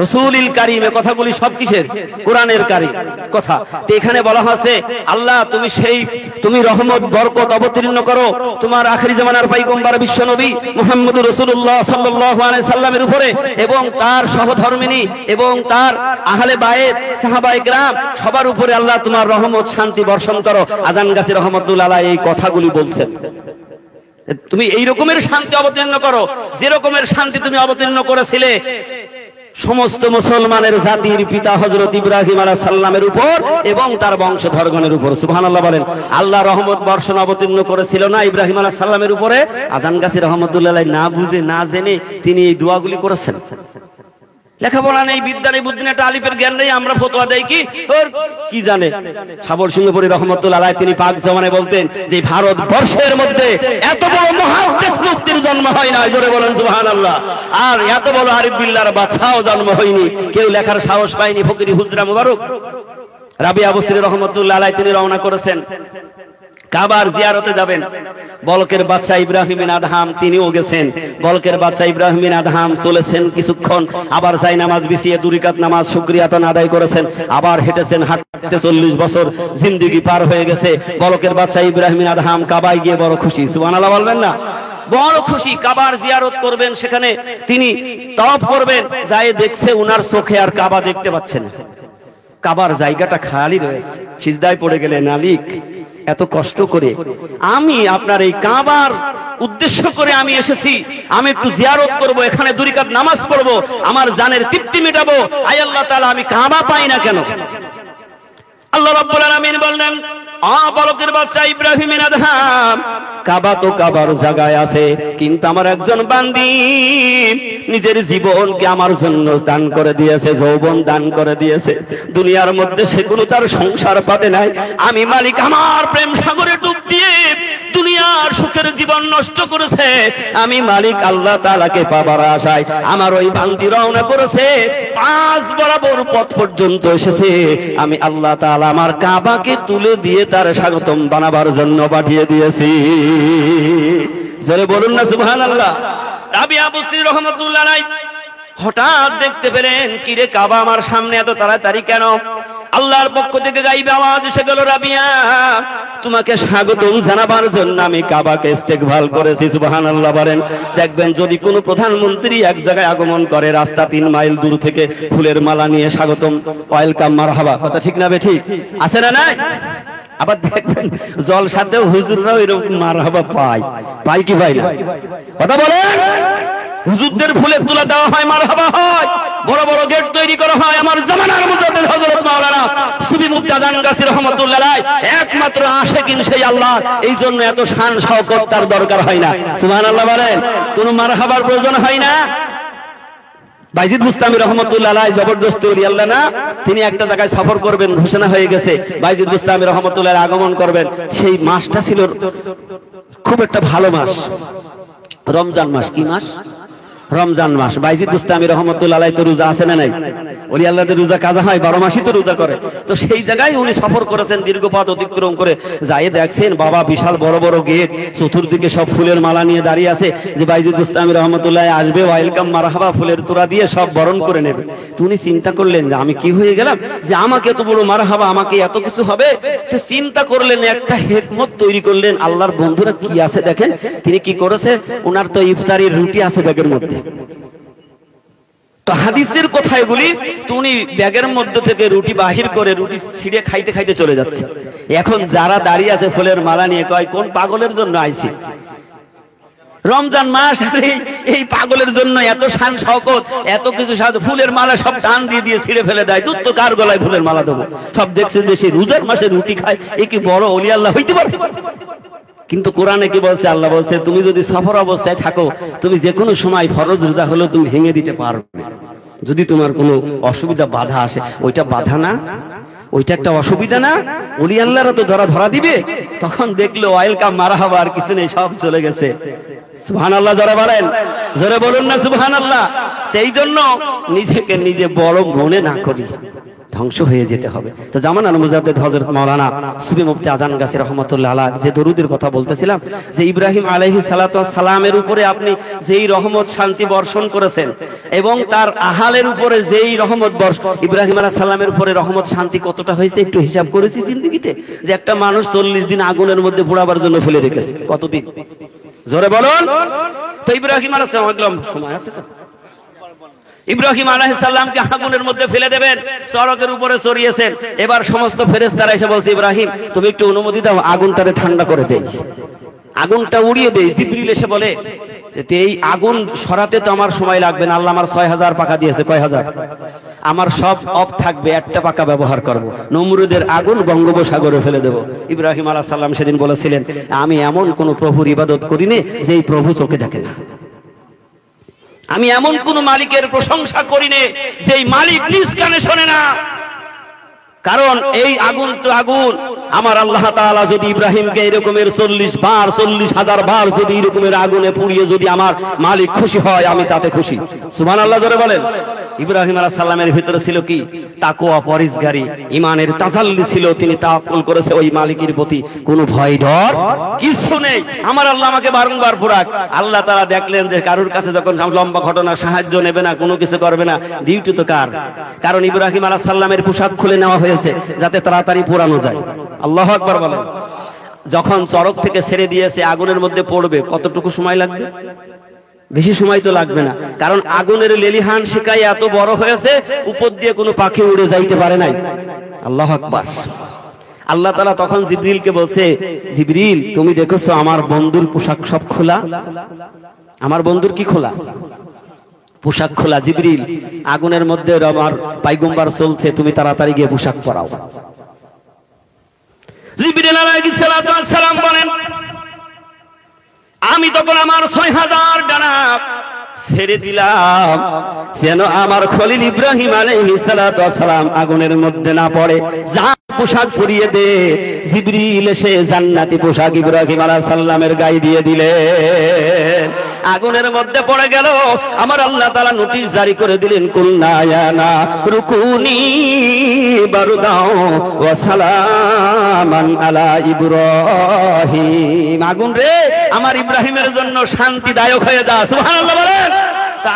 রাসূলিল কারীম এই কথাগুলি সব কিসের? কোরআনের কারীম কথা। তো এখানে বলা হয়েছে আল্লাহ তুমি সেই তুমি রহমত বরকত অবতীর্ণ করো তোমার আখিরি জামানার পয়গম্বর বিশ্ব নবী মুহাম্মদুর রাসূলুল্লাহ সাল্লাল্লাহু আলাইহি সাল্লামের উপরে এবং তার সহধর্মিনী এবং তার আহলে বায়েত সাহাবায়ে কেরাম সবার উপরে আল্লাহ তোমার রহমত শান্তি বর্ষণ করো। আজান গাছী রহমাতুল্লাহ আলাইহি এই কথাগুলি বলছেন। তুমি এই রকমের শান্তি অবতীর্ণ করো যে রকমের শান্তি তুমি অবতীর্ণ করেছিলে সমস্ত মুসলমানের জাতির পিতা হযরত ইব্রাহিম আলাইহিস সালামের উপর এবং তার বংশধরগণের উপর। সুবহানাল্লাহ বলেন। আল্লাহ রহমত বর্ষণ অবতীর্ণ করেছিল না ইব্রাহিম আলাইহিস সালামের উপরে? আজান গাছী রহমাতুল্লাহ আলাইহি না বুঝে না জেনে তিনি এই দোয়াগুলি করেছেন। লেখাপড়া নেই, বিদ্যা নেই, বুদ্ধি নেই, একটা আলিফের জ্ঞান নেই, আমরা ফতোয়া দেই কি ওর কি জানে। সাবর সিংহপুরী রহমতুল্লাহ আলাইহি তিনি পাক জমানায় বলতেন যে ভারতবর্ষের মধ্যে এত বড় মুহাদ্দিস মুফতির জন্ম হয় না, জোরে বলেন সুবহানাল্লাহ। আর এত বড় আরিফ বিল্লাহর বাদশাও জন্ম হয়নি, কেউ লেখার সাহস পায়নি। ফকিরি হুজরা মুবারক রাবিয়া বসরি রহমতুল্লাহ আলাইহি তিনি রওনা করেছেন, কাবার জিয়ারতে যাবেন। বলকের বাদশা ইব্রাহিম বিন আদহাম তিনিও গেছেন। বলকের বাদশা ইব্রাহিম বিন আদহাম চলেছেন কিছুক্ষণ, আবার যাই নামাজ বিছিয়ে দুরিকাত নামাজ শুকরিয়াতন আদায় করেছেন, আবার হেঁটেছেন। হাঁটতে 40 বছর জিন্দেগি পার হয়ে গেছে। বলকের বাদশা ইব্রাহিম বিন আদহাম কাবায় গিয়ে বড় খুশি। সুবহানাল্লাহ বলবেন না? বড় খুশি, কাবার জিয়ারত করবেন, সেখানে তিনি তওয়াফ করবেন। যায় দেখছে উনার চোখে আর কাবা দেখতে পাচ্ছেন না, কাবার জায়গাটা খালি রয়েছে। সিজদায় পড়ে গেলেন, মালিক এত কষ্ট করে আমি আপনার এই কাবার উদ্দেশ্য করে আমি এসেছি, আমি একটু জিয়ারত করব, এখানে দুই রাকাত নামাজ পড়বো, আমার জানের তৃপ্তি মেটাবো। আয় আল্লাহ তাআলা, আমি কাবা পাই না কেন? আল্লাহ রাব্বুল আলামিন বললেন, বলকের বাদশা ইব্রাহিম বিন আদহাম, কাবা তো কাবার জায়গায় আছে, কিন্তু আমার একজন বান্দি নিজের জীবনকে আমার জন্য দান করে দিয়েছে, যৌবন দান করে দিয়েছে। দুনিয়ার মধ্যে সেগুলো তার সংসার পাতে নাই। আমি মালিক আমার প্রেম সাগরে ডুব দিয়ে দুনিয়ার সুখের জীবন নষ্ট করেছে। আমি মালিক আল্লাহ তাআলাকে পাবার আশায় আমার ওই বান্দি রওনা করেছে, 5 বরাবর পথ পর্যন্ত এসেছে। আমি আল্লাহ তাআলা আমার কাবাকে তুলে দিয়ে তার স্বাগতম বানাবার জন্য পাঠিয়ে দিয়েছি। জোরে বলুন না সুবহানাল্লাহ। রাবিয়া বসরি রহমাতুল্লাহ আলাইহি হঠাৎ দেখতে পেলেন, কিরে কাবা আমার সামনে এত তাড়াতাড়ি কেন? আল্লাহর পক্ষ থেকে গাইবে আওয়াজ এসে গেল, রাবিয়া তোমাকে স্বাগতম জানাবার জন্য আমি কাবাকে ইস্তেকবাল করেছি। সুবহানাল্লাহ বলেন। দেখবেন যদি কোনো প্রধানমন্ত্রী এক জায়গায় আগমন করে, রাস্তা 3 মাইল দূর থেকে ফুলের মালা নিয়ে স্বাগতম, ওয়েলকাম, মারহাবা, কথা ঠিক না বে ঠিক আছে না? নাই? আবার দেখবেন জলসাতেও হুজুররাও এরকম মারহাবা পায় কি পায় না? কথা বলেন। হুজুরদের ফুলের তোলা দেওয়া হয়, মারহাবা হয়, বড় বড় গেট তৈরি করা হয়। আমার জামানার মুজাদ্দিদ হযরত মাওলানা সুফি মুফতি আজান গাছী রাহমাতুল্লাহ আলাইহি একমাত্র আশিকিন সেই আল্লাহ, এই জন্য এত শান শওকত তার দরকার হয় না। সুবহানাল্লাহ বলেন। কোনো মারহাবার প্রয়োজন হয় না। বাইজিদ বুস্তামি রহমতুল্লাহ আলাইহি জবরদস্তি ওলি আল্লাহ না, তিনি একটা জায়গায় সফর করবেন, ঘোষণা হয়ে গেছে বাইজিদ বুস্তামি রহমতুল্লাহ আলাইহি আগমন করবেন। সেই মাসটা ছিল খুব একটা ভালো মাস, রমজান মাস। কি মাস? রমজান মাস। বাইজিদ বুস্তামি রহমতুল্লাহ আলাইহি তো রোজা আছে না নাই? ওলি আল্লাহদের রোজা কাজা হয়, 12 মাসই তো রোজা করে। তো সেই জায়গায় উনি সফর করেছেন, দীর্ঘ পথ অতিক্রম করে যায় দেখছেন বাবা বিশাল বড় বড় গেট, চতুর্দিকে সব ফুলের মালা নিয়ে দাঁড়িয়ে আছে, যে বাইজিদ বুস্তামি রহমতুল্লাহ আসবে, ওয়েলকাম মারহাবা ফুলের তোড়া দিয়ে সব বরণ করে নেবে। তো উনি চিন্তা করলেন যে আমি কি হয়ে গেলাম যে আমাকে এত বড় মারহাবা, আমাকে এত কিছু হবে। তো চিন্তা করলেন, একটা হিকমত তৈরি করলেন। আল্লাহর বন্ধুরা কি আছে দেখেন, তিনি কি করেছে, ওনার তো ইফতারির রুটি আছে ব্যাগের মধ্যে। তো হাদিসের কথা এগুলি, তো উনি ব্যাগের মধ্যে থেকে রুটি বাহির করে রুটি ছিঁড়ে খাইতে খাইতে চলে যাচ্ছে। এখন যারা দাঁড়িয়ে আছে ফুলের মালা নিয়ে কয়, কোন পাগলের জন্য আইছি? রমজান মাস, এই পাগলের জন্য এত শান শওকত, এত কিছু ফুলের মালা সব টান দিয়ে দিয়ে ছিঁড়ে ফেলে দেয়। দুধ তো কার গলায় ফুলের মালা দেবো? সব দেখছে যে সেই রোজার মাসে রুটি খায়, এ কি বড় ওলি আল্লাহ হইতে পারে? কিন্তু কোরআনে কি বলছে? আল্লাহ বলছে, তুমি যদি সফর অবস্থায় থাকো, তুমি যে কোনো সময় ফরজ রোজা হলেও তুমি ভেঙে দিতে পারবে। যদি তোমার কোনো অসুবিধা বাধা আসে, ওইটা বাধা না, ওইটা একটা অসুবিধা না, ওলি আল্লাহরা তো ধরা দিবে। তখন দেখলো ওয়েলকাম মারহাবা আর কিছু নেই, সব চলে গেছে। সুবহানাল্লাহ যারা বলেন, জোরে বলুন না সুবহানাল্লাহ। এই জন্য নিজেকে নিজে বড় মনে না করি, ধ্বংস হয়ে যেতে হবে। তো জামানার মুজাদ্দিদ হযরত মাওলানা সুফি মুফতি আজান গাছী রাহমাতুল্লাহ আলাইহি যে দরুদের কথা বলতেছিলাম, যে ইব্রাহিম আলাইহিস সালাতু ওয়াস সালামের উপরে আপনি যেই রহমত শান্তি বর্ষণ করেছেন এবং তার আহালের উপরে যেই রহমত ইব্রাহিম আলাইহিস সালামের উপরে রহমত শান্তি কতটা হয়েছে একটু হিসাব করেছি জিন্দেগিতে? যে একটা মানুষ 40 দিন আগুনের মধ্যে পোড়াবার জন্য ফেলে রেখেছে, কতদিন? জোরে বলুন। তো ইব্রাহিম আলাইহিস সালাম, সময় আছে তো, ইব্রাহিম আলাইহিস সালামকে আগুনের মধ্যে ফেলে দেবেন, চরকের উপরে চড়িয়েছেন। এবার সমস্ত ফেরেশতারা এসে বলছে, ইব্রাহিম তুমি একটু অনুমতি দাও, আগুনটারে ঠান্ডা করে দেই, আগুনটা উড়িয়ে দেই। জিবরিল এসে বলে যে এই আগুন সরাতে তো আমার সময় লাগবে না, আল্লাহ আমার 6000 পাকা দিয়েছে। কয় হাজার? আমার সব অফ থাকবে, একটা পাকা ব্যবহার করব। নমরুদের আগুন বঙ্গোপসাগরে ফেলে দেব। ইব্রাহিম আলাইহিস সালাম সেদিন বলেছিলেন, আমি এমন কোন প্রভুর ইবাদত করি না যে এই প্রভু চোখে দেখে না, আমি এমন কোন মালিকের প্রশংসা করি না যেই মালিক নিজ কানে শোনে না। কারণ এই আগুন তো আগুন, আমার আল্লাহ তাআলা যদি ইব্রাহিমকে এরকমের 40,000 বার যদি এরকমের আগুনে পুড়িয়ে যদি আমার মালিক খুশি হয়, আমি তাতে খুশি। সুবহানাল্লাহ জোরে বলেন। ইব্রাহিম আলাইহিস সালামের ভিতরে ছিল কি? তাকওয়া, পরহেজগারি, ঈমানের তাজাল্লি ছিল। তিনি তাওয়াক্কুল করেছে ওই মালিকের প্রতি, কোনো ভয় ডর কিছু নেই। আমার আল্লাহ আমাকে বারংবার পুরাক। আল্লাহ তাআলা দেখলেন যে কারোর কাছে যখন লম্বা ঘটনা সাহায্য নেবে না, কোনো কিছু করবে না, ডিউটি তো কার? কারণ ইব্রাহিম আলাইহিস সালামের পোশাক খুলে নেওয়া হয়েছে যাতে তাড়াতাড়ি পোড়ানো যায়। আল্লাহু আকবার বলেন। যখন চরক থেকে ছেড়ে দিয়েছে, আগুনের মধ্যে পড়বে, কতটুকু সময় লাগবে? বেশি সময় তো লাগবে না, কারণ আগুনের লেলিহান শিকায় এত বড় হয়েছে, উপর দিয়ে কোনো পাখি উড়ে যাইতে পারে নাই। আল্লাহু আকবার। আল্লাহ তাআলা তখন জিবরিলকে বলছে, জিবরিল তুমি দেখেছো আমার বন্ধুর পোশাক সব খোলা? আমার বন্ধুর কি খোলা? পোশাক খোলা। জিবরিল আগুনের মধ্যে আমার পায়গম্বর চলছে, তুমি তাড়াতাড়ি গিয়ে পোশাক পরাও। জিবরিল আলাইহিস সালাতু ওয়াস সালাম বলেন, আমি তখন আমার 6000 ডানা ছেড়ে দিলাম যেন আমার খলিল ইব্রাহিম আলাইহিস সালাতু ওয়াস সালাম আগুনের মধ্যে না পড়ে। যা পোশাক পরিয়ে দে। জিবরিল এসে জান্নাতি পোশাক ইব্রাহিম আলাইহিস সালামের গায়ে দিয়ে দিলেন। আগুনের মধ্যে পড়ে গেল। আমার আল্লাহ তাআলা নোটিশ জারি করে দিলেন, কুলনা ইয়া না রুকুনি বারদাও ওয়া সালামান আলা ইব্রাহিম। আগুন রে, আমার ইব্রাহিমের জন্য শান্তিদায়ক হয়ে দাও। সুবহানাল্লাহ বলেন। তা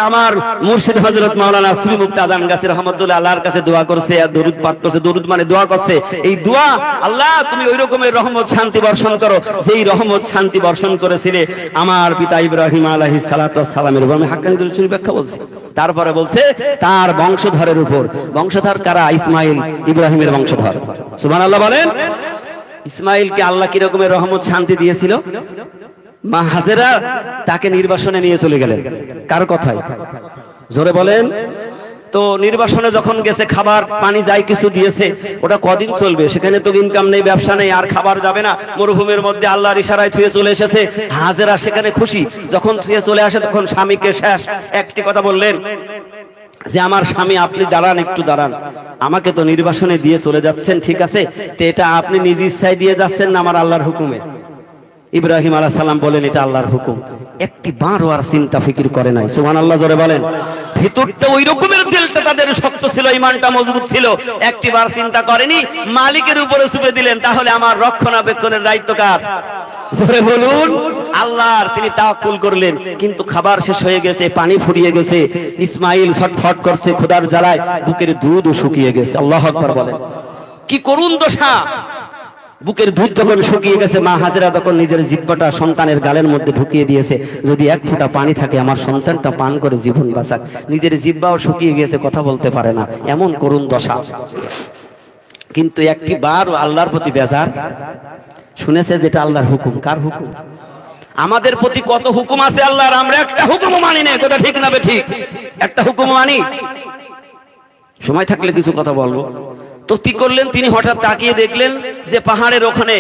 আমার মুর্শিদ হযরত মাওলানা সুফি মুফতি আজান গাছী রাহমাতুল্লাহ আলাইহির কাছে দোয়া করছে, আর দরুদ পাঠ করছে। দরুদ মানে দোয়া করছে। এই দোয়া, আল্লাহ তুমি ওই রকমের রহমত শান্তি বর্ষণ করো যেই রহমত শান্তি বর্ষণ করেছিলে আমার পিতা ইব্রাহিম আলাইহিস সালাতু ওয়াস সালামের উপর। আমি হাক্কানি দরুদ শরীফ ব্যাখ্যা বলছি। তারপরে বলছে তার বংশধরের উপর। বংশধর কারা? ইসমাইল, ইব্রাহিমের বংশধর। সুবহানাল্লাহ বলেন। ইসমাইলকে আল্লাহ কি রকমের রহমত শান্তি দিয়েছিল? মা হাজেরা তাকে নির্বাসনে নিয়ে চলে গেলেন। কার কথায়? জোরে বলেন। তো নির্বাসনে যখন গেছে, খাবার পানি যাই কিছু দিয়েছে, ওটা কদিন চলবে? সেখানে তো ইনকাম নেই, ব্যবসা নেই, আর খাবার যাবে না। মরুভূমির মধ্যে আল্লাহর ইশারায় থুয়ে চলে এসেছে। হাজেরা সেখানে খুশি। যখন থুয়ে চলে আসে তখন স্বামীকে শেষ একটি কথা বললেন যে আমার স্বামী আপনি দাঁড়ান, একটু দাঁড়ান। আমাকে তো নির্বাসনে দিয়ে চলে যাচ্ছেন, ঠিক আছে, তো এটা আপনি নিজ ইচ্ছায় দিয়ে যাচ্ছেন না আমার আল্লাহর হুকুমে? ইব্রাহিম আলাইহিস সালাম বলেন, এটা আল্লাহর হুকুম। একটি বারও আর চিন্তা ফিকির করে নাই। সুবহানাল্লাহ জোরে বলেন। ভিতরটা ওই রকমের দিলটা তাদের শক্ত ছিল, ঈমানটা মজবুত ছিল। একটি বার চিন্তা করেনি, মালিকের উপরে ছুপে দিলেন, তাহলে আমার রক্ষণাবেক্ষণের দায়িত্ব কার? জোরে বলুন। আল্লাহর। তিনি তাওয়াক্কুল করলেন। কিন্তু খাবার শেষ হয়ে গেছে, পানি ফুরিয়ে গেছে, ইসমাইল ছটফট করছে ক্ষুধার জ্বালায়, বুকের দুধও শুকিয়ে গেছে। আল্লাহু আকবার বলেন। কি করুণ দশা! বুকের দুধ যখন শুকিয়ে গেছে, মা হাজেরা তখন নিজের জিহ্বাটা সন্তানের গালের মধ্যে ঢুকিয়ে দিয়েছে, যদি এক ফোঁটা পানি থাকে আমার সন্তানটা পান করে জীবন বাঁচাক। নিজের জিহ্বাও শুকিয়ে গেছে, কথা বলতে পারে না, এমন করুণ দশা। কিন্তু একটি বার আল্লাহর প্রতি বেজার শুনেছে, যেটা আল্লাহর হুকুম। কার হুকুম? আমাদের প্রতি কত হুকুম আছে আল্লাহর, আমরা একটা হুকুমও মানি না। কথা ঠিক না বে ঠিক? একটা হুকুম মানি। সময় থাকলে কিছু কথা বলবো। তো করলেন তিনি, হঠাৎ তাকিয়ে দেখলেন যে পাহাড়ের ওখানে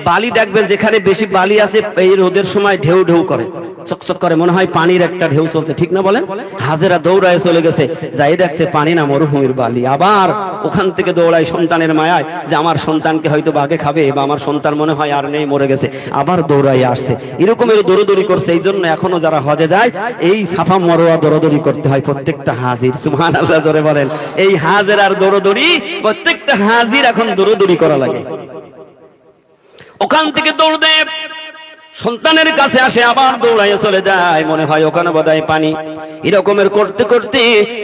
বালি, দেখবেন যেখানে বেশি বালি আছে এই রোদের সময় ঢেউ ঢেউ করে, চকচক করে, মনে হয় পানির একটা ঢেউ চলছে, ঠিক না বলেন? হাজেরা দৌড়ায় চলে গেছে, যাই দেখছে পানি না, মরুভূমির বালি। আবার ওখান থেকে দৌড়ায় সন্তানের মায়ায় যে আমার সন্তানকে হয়তো বাঘে খাবে, বা আমার সন্তান মনে হয় আর নেই, মরে গেছে, আবার দৌড়াই আসছে। এরকমের দৌড়দৌড়ি করছে। এই জন্য এখনো যারা হজে যায় এই সাফা মারওয়া দৌড়দৌড়ি করতে হয় প্রত্যেকটা হাজির। সুবহানাল্লাহ জোরে বলেন। এই হাজেরার দৌড়দৌড়ি প্রত্যেকটা হাজির এখন দৌড়দৌড়ি করা লাগে। ওখান থেকে দৌড় দেয়, সন্তানের কাছে আসে, আবার দৌড়াইয়া চলে যায়, মনে হয় ওখানে বোধহয় পানি। এরকমের করতে করতে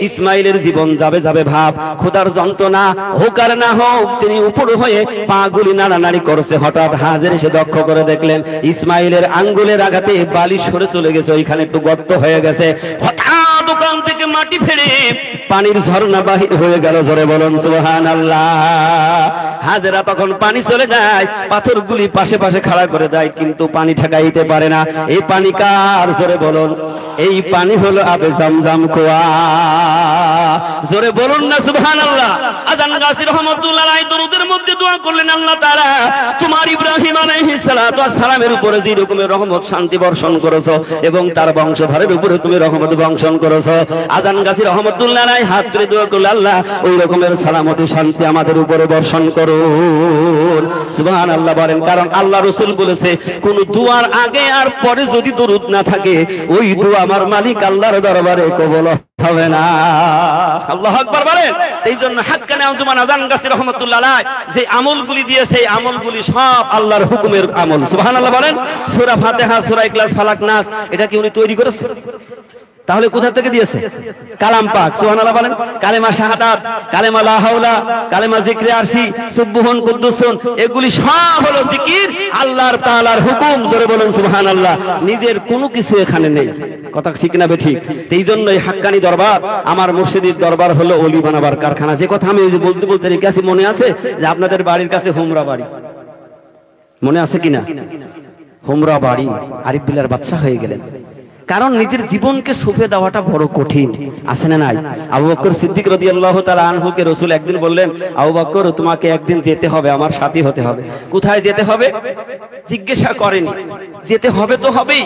ইসমাইলের জীবন যাবে যাবে ভাব। খোদার যন্ত্রণা হোক আর না হোক, তিনি উপর হয়ে পা গুলি নাড়ানাড়ি করছে। হঠাৎ হাজের এসে লক্ষ্য করে দেখলেন ইসমাইলের আঙ্গুলের আঘাতে বালি সরে চলে গেছে, ওইখানে একটু গর্ত হয়ে গেছে। হঠাৎ ওখান থেকে মাটি ফেলে পানির ঝর্ণা বাহির হয়ে গেল। জোরে বলুন সুবহানাল্লাহ। হাজেরা তখন পানি চলে যায়, পাথরগুলি পাশে পাশে খাড়া করে দেয়, কিন্তু পানি ঠেকাইতে পারে না। এই পানি কার? জোরে বলুন। এই পানি হলো আবে জামজাম কুয়া। জোরে বলুন না সুবহানাল্লাহ। আজান গাজী রহমাতুল্লাহ আলাইহি দরুদের মধ্যে দোয়া করলেন, আল্লাহ তাআলা তোমার ইব্রাহিম আলাইহিস সালাতু ওয়াস সালামের উপরে যে রকমের রহমত শান্তি বর্ষণ করেছো এবং তার বংশধরের উপরে তুমি রহমত বর্ষণ করেছো। আজান গাজী রহমাতুল্লাহ আলাইহি হাত তুলে দোয়া করলেন, আল্লাহ ওই রকমের সালামতি শান্তি আমাদের উপরে বর্ষণ করুন। সুবহানাল্লাহ বলেন। কারণ আল্লাহ রাসূল বলেছে, কোন দুয়ার আগে আর পরে যদি দরুদ না থাকে, ওই দোয়া আমার মালিক আল্লাহর দরবারে কবুল হবে না। আল্লাহু আকবার বলেন। এই জন্য হাক্কানি আঞ্জুমান আজান গাজী রহমাতুল্লাহ আলাইহি যে আমলগুলি দিয়েছে, এই আমলগুলি সব আল্লাহর হুকুমের আমল। সুবহানাল্লাহ বলেন। সূরা ফাতিহা, সূরা ইখলাস, ফালাক, নাস, এটা কি উনি তৈরি করেছেন? তাহলে কোথা থেকে দিয়েছে? কালাম পাক। সুবহানাল্লাহ বলেন। কালেমা শাহাদাত, কালেমা লা হাওলা, কালেমা জিকরে আরশি, সুবহান কুদ্দুসুন, এগুলি সব হলো জিকির, আল্লাহর তাআলার হুকুম। জোরে বলুন সুবহানাল্লাহ। নিজের কোনো কিছু এখানে নেই। কথা ঠিক না বেঠিক? এই জন্য এই হাক্কানি দরবার, আমার মুর্শিদের দরবার হলো ওলি বানাবার কারখানা। যে কথা আমি বলতে বলতে রেখে আসি, মনে আছে যে আপনাদের বাড়ির কাছে হোমরা বাড়ি, মনে আছে কিনা? হোমরা বাড়ি, আরিফ বিল্লাহর বাদশা হয়ে গেলেন। কারণ নিজের জীবনকে সঁপে দেওয়াটা বড় কঠিন, আছে না নাই? আবু বকর সিদ্দিক রাদিয়াল্লাহু তাআলা আনহুকে রাসূল একদিন বললেন, আবু বকর তোমাকে একদিন যেতে হবে, আমার সাথী হতে হবে। কোথায় যেতে হবে জিজ্ঞাসা করেনি, যেতে হবে তো হবেই।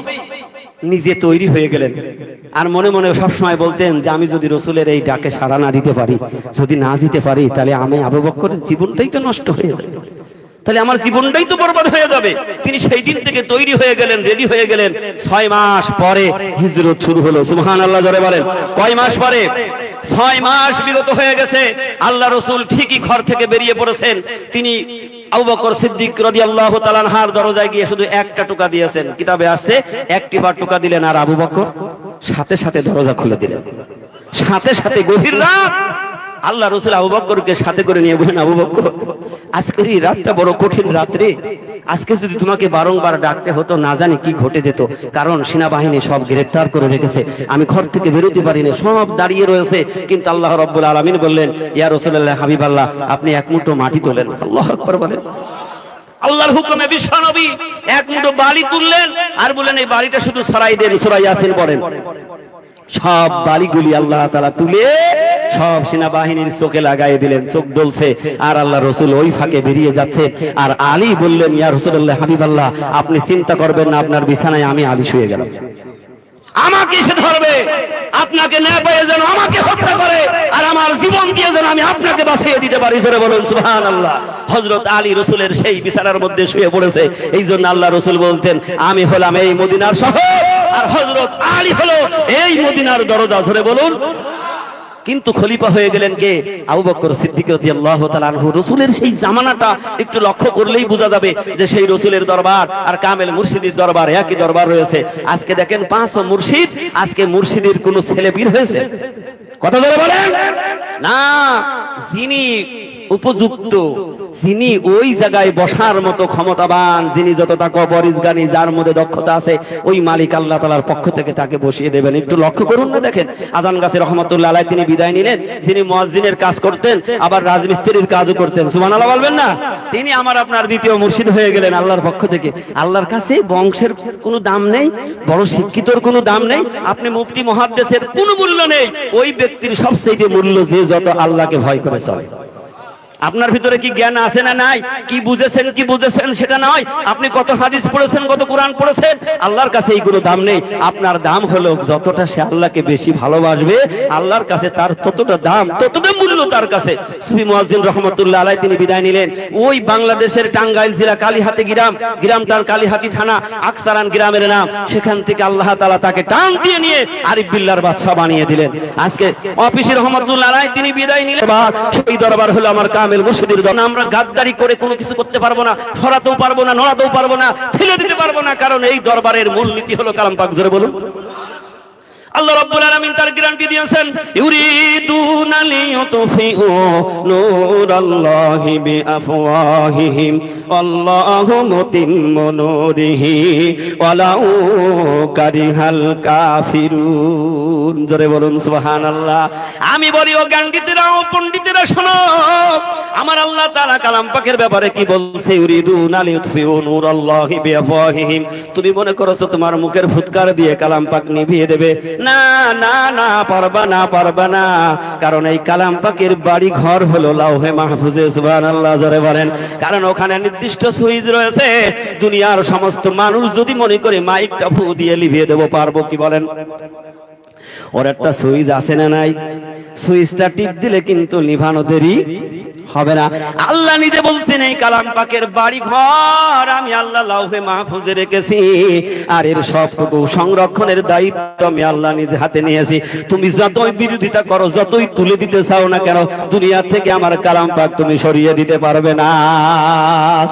নিজে তৈরি হয়ে গেলেন, আর মনে মনে সবসময় বলতেন যে আমি যদি রাসূলের এই ডাকে সাড়া না দিতে পারি, যদি না দিতে পারি, তাহলে আমি আবু বকরের জীবনটাই তো নষ্ট হয়ে যাবে, তাহলে আমার জীবনটাই তো বরবাদ হয়ে যাবে। তিনি সেই দিন থেকে তৈরি হয়ে গেলেন, রেডি হয়ে গেলেন। 6 মাস পরে হিজরত শুরু হলো। সুবহানাল্লাহ জোরে বলেন। কয় মাস পরে? 6 মাস বিগত হয়ে গেছে। আল্লাহ রাসূল ঠিকই ঘর থেকে বেরিয়ে পড়েছেন। তিনি আবু বকর সিদ্দিক রাদিয়াল্লাহু তাআলা আনহার দরজায় গিয়ে শুধু একটা টোকা দিয়েছেন। কিতাবে আসছে একটিবার টোকা দিলেন, আর আবু বকর সাথে সাথে দরজা খুলে দিলেন। সাথে সাথে গভীর রাত, আল্লাহ রাসূল আবু বকরকে সাথে করে নিয়ে বলেন, আবু বকর আজকের এই রাতটা বড় কঠিন রাত্রি, আজকে যদি তোমাকে বারংবার ডাকতে হতো, না জানি কি ঘটে যেত। কারণ সেনাবাহিনী সব গ্রেফতার করে রেখেছে, আমি ঘর থেকে বেরোতে পারি না, সব দাঁড়িয়ে রয়েছে। কিন্তু আল্লাহ রাব্বুল আলামিন বললেন, ইয়া রাসূলুল্লাহ, হাবিবাল্লাহ, আপনি এক মুঠো মাটি তোলেন। আল্লাহু আকবার বলেন। আল্লাহর হুকুমে বিশ্বনবী এক মুঠো বালি তুললেন, আর বললেন এই বালিটা শুধু ছড়াই দেন, সূরা ইয়াসিন পড়েন। সব বালিগুলি আল্লাহ তাআলা তুলে সব সেনাবাহিনীর চোখে লাগাই দিলেন। চোখ জ্বলছে, আর আল্লাহ রাসূল ওই ফাঁকে বেরিয়ে যাচ্ছে। আর আলী বললেন, ইয়া রাসূলুল্লাহ, হাবিবাল্লাহ, আপনি চিন্তা করবেন না, আপনার বিছানায় আমি আলী শুয়ে গেলাম, আমাকে সে ধরবে, আপনাকে না পেয়ে যেন আমাকে হত্যা করে, আর আমার জীবন দিয়ে যেন আমি আপনাকে বাঁচিয়ে দিতে পারি। জোরে বলুন সুবহানাল্লাহ। হযরত আলী রাসূলের সেই বিছানার মধ্যে শুয়ে পড়েছে। এই জন্য আল্লাহ রাসূল বলতেন, আমি হলাম এই মদিনার শহর, আর হযরত আলী হলো এই মদিনার দরজা। জোরে বলুন। কিন্তু খলিফা হয়ে গেলেন কে? আবু বকর সিদ্দিক রাদিয়াল্লাহু তাআলা আনহু। রাসূলের সেই জামানাটা একটু লক্ষ্য করলেই বোঝা যাবে যে সেই রাসূলের দরবার আর কামেল মুর্শিদের দরবার একই দরবার রয়েছে। আজকে দেখেন 500 মুর্শিদ, আজকে মুর্শিদের কোন ছেলে বীর হয়েছে? কথা বলে বলেন না। যিনি উপযুক্ত, যিনি ওই জায়গায় বসার মতো ক্ষমতাবান, যিনি যতটা কবরিজগানি, যার মধ্যে দক্ষতা আছে, ওই মালিক আল্লাহ তাআলার পক্ষ থেকে তাকে বসিয়ে দেবেন। একটু লক্ষ্য করুন না। দেখেন আজান গাজী রহমাতুল্লাহ আলাইহি তিনি বিদায় নিলেন, যিনি মুয়াজ্জিনের কাজ করতেন, আবার রাজমিস্ত্রির কাজও করতেন। সুবহানাল্লাহ বলবেন না? তিনি আমার আপনার দ্বিতীয় মুর্শিদ হয়ে গেলেন আল্লাহর পক্ষ থেকে। আল্লাহর কাছে বংশের কোনো দাম নেই, বড় শিক্ষিতর কোনো দাম নেই, আপনি মুফতি মুহাদ্দিসের কোনো মূল্য নেই। ওই ব্যক্তির সবচেয়ে মূল্য যে যত আল্লাহকে ভয় করে চলে। আপনার ভিতরে কি জ্ঞান আছে না নাই, কি বুঝেছেন সেটা নয়, আপনি কত হাদিস পড়েছেন, কত কোরআন পড়েছেন, আল্লাহর কাছে এইগুলো দাম নেই। আপনার দাম হলো যতটা সে আল্লাহকে বেশি ভালোবাসবে, আল্লাহর কাছে তার ততটা দাম, ততটা মূল্য তার কাছে। সুফি মুয়াজ্জিন রহমাতুল্লাহ আলাইহি তিনি বিদায় নিলেন। ওই বাংলাদেশের টাঙ্গাইল জেলা কালীহাতি গ্রামটার কালীহাতি থানা আকসারান গ্রামের নাম, সেখান থেকে আল্লাহ তাআলা তাকে টান দিয়ে নিয়ে আরিফ বিল্লাহর বাদশা বানিয়ে দিলেন। আজকে অফিসে রহমাতুল্লাহ আলাইহি তিনি বিদায় নিলেন। সেই দরবার হলো আমার কামেল মুর্শিদের দরবার। আমরা গাদ্দারি করে কোনো কিছু করতে পারবো না, সরাতেও পারবো না, নড়াতেও পারবো না, ফেলে দিতে পারবো না, কারণ এই দরবারের মূলনীতি হলো কালাম পাক। জোরে বলুন। আল্লাহ রাব্বুল আলামিন তার গ্যারান্টি দিয়েছেন, ইউরিদুনা লিইউতফিউ নূরাল্লাহি বিআফওয়াহিহিম আল্লাহু মুতিম্মু নূরিহি ওয়ালাউ কারিহাল কাফিরুন। জোরে বলুন সুবহানাল্লাহ। আমি বলি ও গান্ডিতেরা, ও পণ্ডিতেরা, শোনো, আমার আল্লাহ তাআলা কালাম পাকের ব্যাপারে কি বলছে? ইউরিদুনা লিইউতফিউ নূরাল্লাহি বিআফওয়াহিহিম। তুমি মনে করছো তোমার মুখের ফুৎকার দিয়ে কালাম পাক নিভিয়ে দেবে? না না না, পারবা না, কারণ এই কালাম পাকের বাড়ি ঘর হলো লাউহে মাহফুজে। সুবহানাল্লাহ জোরে বলেন। কারণ ওখানে নির্দিষ্ট সুইচ রয়েছে। দুনিয়ার সমস্ত মানুষ যদি মনে করে মাইকটা ফু দিয়ে লিভিয়ে দেবো, পারবো কি বলেন? ওর একটা সুইচ আছে না নাই? সুইচটা টিপ দিলে কিন্তু নিভানো দেরি হবে না। আল্লাহ নিজে বলছেন এই কালাম পাকের বাড়ি ঘর আমি আল্লাহ লাউহে মাহফুজে রেখেছি, আর এর সবটুকু সংরক্ষণের দায়িত্ব আমি আল্লাহ নিজে হাতে নিয়েছি। তুমি যতই বিরোধিতা করো, যতই তুলে দিতে চাও না কেন, দুনিয়া থেকে আমার কালাম পাক তুমি সরিয়ে দিতে পারবে না।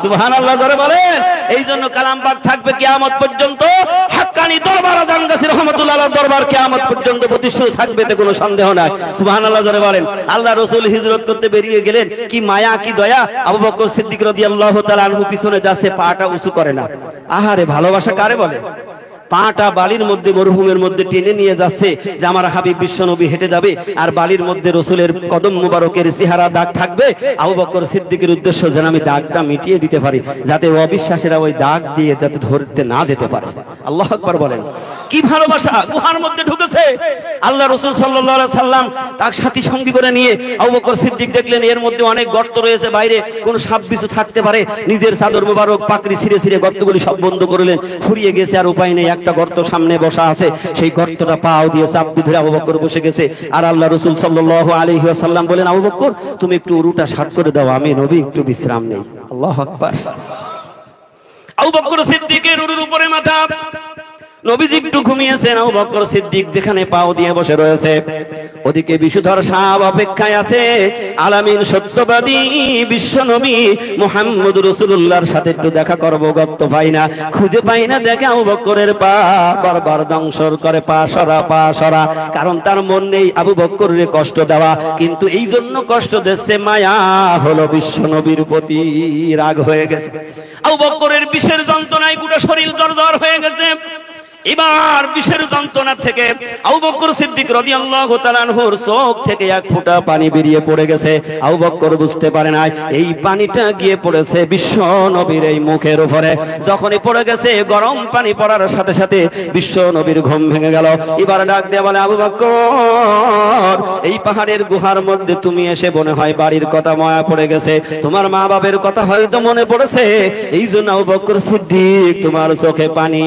সুবহানাল্লাহ জোরে বলেন। এই জন্য কালাম পাক থাকবে কিয়ামত পর্যন্ত। হাক্কানি দরবার আজান গাছী রহমাতুল্লাহ আলাইহির দরবার কিয়ামত পর্যন্ত প্রতিষ্ঠিত থাকবে, এতে কোনো সন্দেহ নাই। সুবহানাল্লাহ জোরে বলেন। আল্লাহ রাসূল হিজরত করতে বেরিয়ে গেলেন, কি মায়া কি দয়া! আবু বকর সিদ্দিক রাদিয়াল্লাহু তাআলা আনহু পিছনে যাচ্ছে, পাটা উঁচু করে না। আহারে ভালোবাসা কারে বলে! পাটা বালির মধ্যে, মরুভূমির মধ্যে টেনে নিয়ে যাচ্ছে যে আমার হাবিব বিশ্বনবী হেঁটে যাবে, আর বালির মধ্যে রাসূলের কদম মুবারকের চেহারা দাগ থাকবে। আবু বকর সিদ্দিকের উদ্দেশ্য যেন আমি দাগটা মিটিয়ে দিতে পারি, যাতে অবিশ্বাসীরা ওই দাগ দিয়ে যাতে ধরতে না যেতে পারে। আল্লাহু আকবার বলেন। কি ভালোবাসা! গুহার মধ্যে ঢুকেছে। আল্লাহ রাসূল সাল্লাল্লাহু আলাইহি সাল্লাম তার সাথী সঙ্গী করে নিয়ে আবু বকর সিদ্দিক দেখলেন এর মধ্যে অনেক গর্ত রয়েছে, বাইরে কোন সাপ বিছু থাকতে পারে। নিজের চাদর মুবারক পাকড়ি ছিঁড়ে ছিঁড়ে গর্তগুলি সব বন্ধ করলেন। ফুরিয়ে গেছে, আর উপায় নেই, একটা গর্ত সামনে বসা আছে, সেই গর্তটা পাও দিয়ে চাপ ধরে আবু বকর বসে গেছে। আর আল্লাহ রাসূল সাল্লাল্লাহু আলাইহি ওয়াসাল্লাম বলেন, আবু বকর তুমি একটু উরুটা শাট করে দাও, আমি নবী একটু বিশ্রাম নেই। আল্লাহু আকবার। আবু বকর সিদ্দিকের উরুর উপরে মাথা, নবীজি একটু ঘুমিয়েছেন। আবু বকর সিদ্দিক যেখানে পাও দিয়ে বসে রয়েছে, ওদিকে বিষধর সাপ অপেক্ষায় আছে। আলামিন সত্যবাদী বিশ্ব নবী মুহাম্মদ রাসূলুল্লাহর সাথে একটু দেখা করব, গর্ত পাই না, খুঁজে পাই না। দেখে আবু বকরের পা বারবার দংশন করে, পা সরা, কারণ তার মন নেই আবু বকরের কষ্ট দেওয়া, কিন্তু এই জন্য কষ্ট দিচ্ছে মায়া হলো বিশ্ব নবীর প্রতি, রাগ হয়ে গেছে। আবু বকরের বিষের যন্ত্রণায় গোটা শরীর জর্জর হয়ে গেছে। এবার বিষের যন্ত্রণা থেকে আবু বকর সিদ্দিক রাদিয়াল্লাহু তাআলা আনহুর চোখ থেকে এক ফোঁটা পানি বেরিয়ে পড়ে গেছে। আবু বকর বুঝতে পারে না এই পানিটা গিয়ে পড়েছে বিশ্ব নবীর এই মুখের উপরে। যখনই পড়ে গেছে, গরম পানি পড়ার সাথে সাথে বিশ্ব নবীর ঘুম ভেঙে গেল। এবার ডাক দিয়ে বলে, আবু বকর এই পাহাড়ের গুহার মধ্যে তুমি এসে মনে হয় বাড়ির কথা মনে পড়ে গেছে, তোমার মা বাবার কথা হয়তো মনে পড়েছে, এই জন্য আবু বকর সিদ্দিক তোমার চোখে পানি।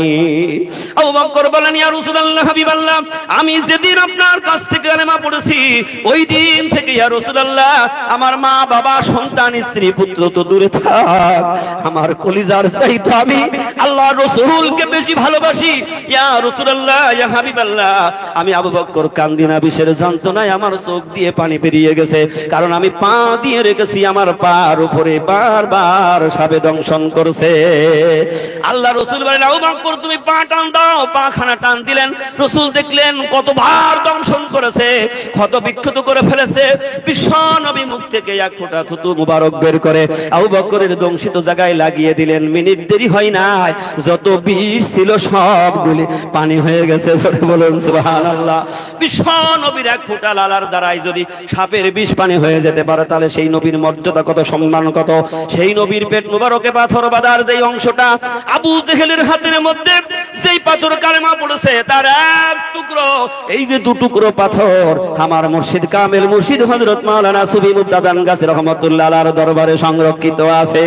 আবু বকর বলেন, ইয়া রাসূলুল্লাহ, হাবিবাল্লাহ, আমি যেদিন আপনার কাছ থেকে কালেমা পড়েছি ওই দিন থেকে ইয়া রাসূলুল্লাহ আমার মা বাবা সন্তান স্ত্রী পুত্র তো দূরে থাক, আমার কলিজার চাইতে আমি আল্লাহর রাসূলকে বেশি ভালোবাসি। ইয়া রাসূলুল্লাহ, ইয়া হাবিবাল্লাহ, আমি আবু বকর কান্দি না, বিষের যন্ত্রণায় আমার চোখ দিয়ে পানি বেরিয়ে গেছে, কারণ আমি পা দিয়ে রেখেছি, আমার পার উপরে বারবার সাপে দংশন করছে। আল্লাহ রাসূল বলেন, আবু বকর তুমি পা টান দাও। পাখানা টান দিলেন, রাসূল দেখলেন কতবার দংশন করেছে, ক্ষত বিক্ষত করে ফেলেছে। বিশ্ব নবী মুখ থেকে এক ফোঁটা থুতু মুবারক বের করে আবু বকরের দংশিত জায়গায় লাগিয়ে দিলেন। মিনিট দেরি হয় নাই, যত বিষ ছিল সবগুলি পানি হয়ে গেছে। বলুন সুবহানাল্লাহ। বিশ্ব নবীর এক ফোঁটা লালার দ্বারাই যদি সাপের বিষ পানি হয়ে যেতে পারে, তাহলে সেই নবীর মর্যাদা কত, সম্মান কত। সেই নবীর পেট মুবারকে পাথর বাঁধার যেই অংশটা, আবু জেহেলের হাতের মধ্যে যেই পাথর কালেমা পড়েছে তার এক টুকরো, এই যে দু টুকরো পাথর আমার মুর্শিদ কামেল মুর্শিদ হযরত মাওলানা সুফি মুক্তাদান গাছী রহমাতুল্লাহ আলাইহির দরবারে সংরক্ষিত আছে।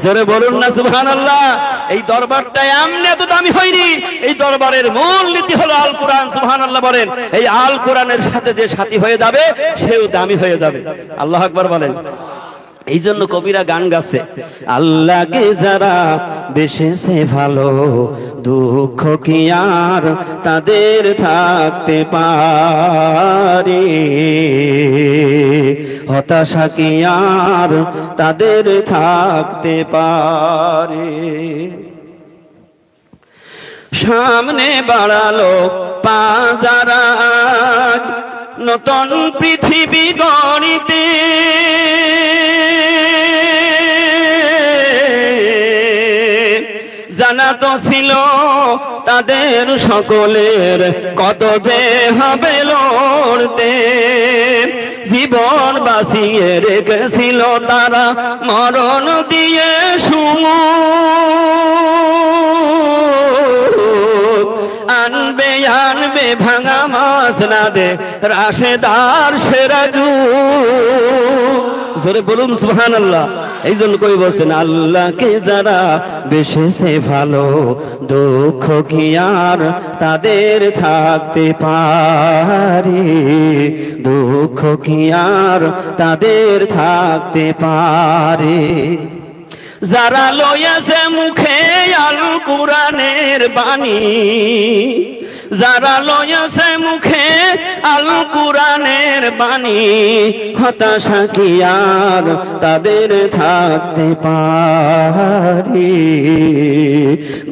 জোরে বলুন না সুবহানাল্লাহ। এই দরবারটা এমনি এত দামি হয়নি, এই দরবারের মূল নীতি হলো আল কোরআন। সুবহানাল্লাহ বলেন। এই আল কোরআনের সাথে যে সাথী হয়ে যাবে সেও দামি হয়ে যাবে। আল্লাহু আকবার বলেন। এই জন্য কবিরা গান গাছে, আল্লাহকে যারা বেশেছে ভালো, দুঃখ কি আর তাদের থাকতে পারে, হতাশা কি আর তাদের থাকতে পারে। সামনে বাড়ালো পাজারা নতুন পৃথিবী গড়িতে, জানা তো ছিল তাদের সকলের কত যে হবে লড়তে, জীবন বাঁচিয়ে রেখেছিল তারা মরণ দিয়ে শুনো, আনবে আনবে ভাঙা মাছ না দে রাশেদার সেরাজু। জোরে বলুন সুবহানাল্লাহ। এই জন্য কই বলছেন, আল্লাহকে যারা বেশেছে ভালো, দুঃখ কি আর তাদের থাকতে পারে, দুঃখ কি আর তাদের থাকতে পারে। যারা লইয়াছে মুখে আল কোরআনের বাণী, যারা লইয়াছে মুখে আল কোরআনের বাণী, হতাশা কি আর তাদের থাকতে পারে,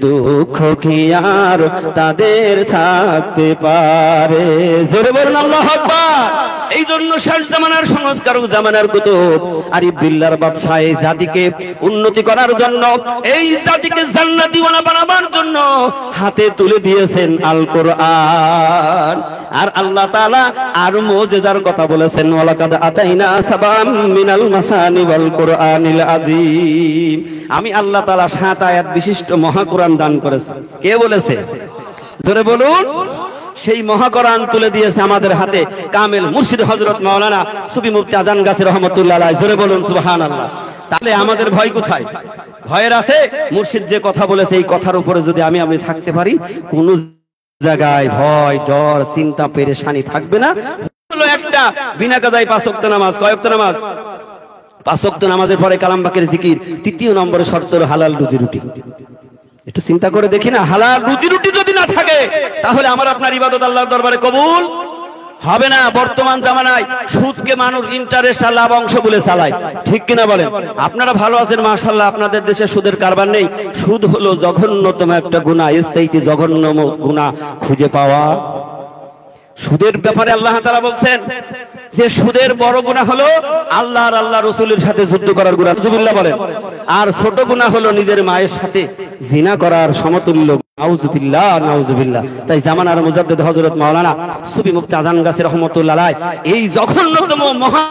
দুঃখ কি আর তাদের থাকতে পারে। জোরে বলুন আল্লাহু আকবার। এই জন্য শেষ জামানার সংস্কারক, জামানার কুতুব আরিফ বিল্লাহর বাদশাহ এই জাতিকে উন্নতি করার জন্য, এই জাতিকে জান্নাতীওয়ালা বানাবার জন্য হাতে তুলে দিয়েছেন আল কোরআন। আর আল্লাহ তাআলা আর মুজিজার কথা বলেছেন, ওয়ালাকাদ আতাইনা সাবাম মিনাল মাসানি ওয়াল কোরআনিল আযীম। আমি আল্লাহ তাআলা 7 আয়াত বিশিষ্ট মহা কোরআন দান করেছি। কে বলেছে? জোরে বলুন। সেই মহা কোরআন তুলে দিয়েছে আমাদের হাতে কামেল মুর্শিদ হযরত মাওলানা সুফি মুফতি আজান গাছী রহমাতুল্লাহ আলাইহি। জোরে বলুন সুবহানাল্লাহ। তাহলে আমাদের ভয় কোথায়? ভয়ের আছে মুর্শিদ যে কথা বলেছে এই কথার উপরে যদি আমি থাকতে পারি, কোন জায়গায় ভয় ডর চিন্তা পেরেশানি থাকবে না। হলো একটা বিনা কাজায় 5 ওয়াক্ত নামাজ। কয় ওয়াক্ত নামাজ? 5 ওয়াক্ত নামাজের পরে কালাম পাকের জিকির। 3য় নম্বরে শর্ত হলো হালাল রুজি রুটি। একটু চিন্তা করে দেখি না, হালাল রুজি রুটি যদি না থাকে তাহলে আমার আপনার ইবাদত আল্লাহর দরবারে কবুল হবে না। বর্তমান জামানায় সুদকে মানুষ ইন্টারেস্ট আর লাভ অংশ বলে চালায়, ঠিক কিনা বলেন? আপনারা ভালো আছেন মাশাআল্লাহ, আপনাদের দেশে সুদের কারবার নেই। সুদ হলো জঘন্যতম একটা গুনাহ, এর চাইতে জঘন্য গুনাহ খুঁজে পাওয়া। সুদের ব্যাপারে আল্লাহ তাআলা বলছেন যে সুদের বড় গুনাহ হলো আল্লাহ আর আল্লাহ রাসূলের সাথে যুদ্ধ করার গুনাহ, নাউজুবিল্লাহ বলেন। আর ছোট গুনাহ হলো নিজের মায়ের সাথে জিনা করার সমতুল্য, নাউজুবিল্লাহ নাউজুবিল্লাহ। তাই জামানার মুজাদ্দিদ হযরত মাওলানা সুফি মুফতি আজান গাছী রহমাতুল্লাহ আলাইহি এই জঘন্যতম মহা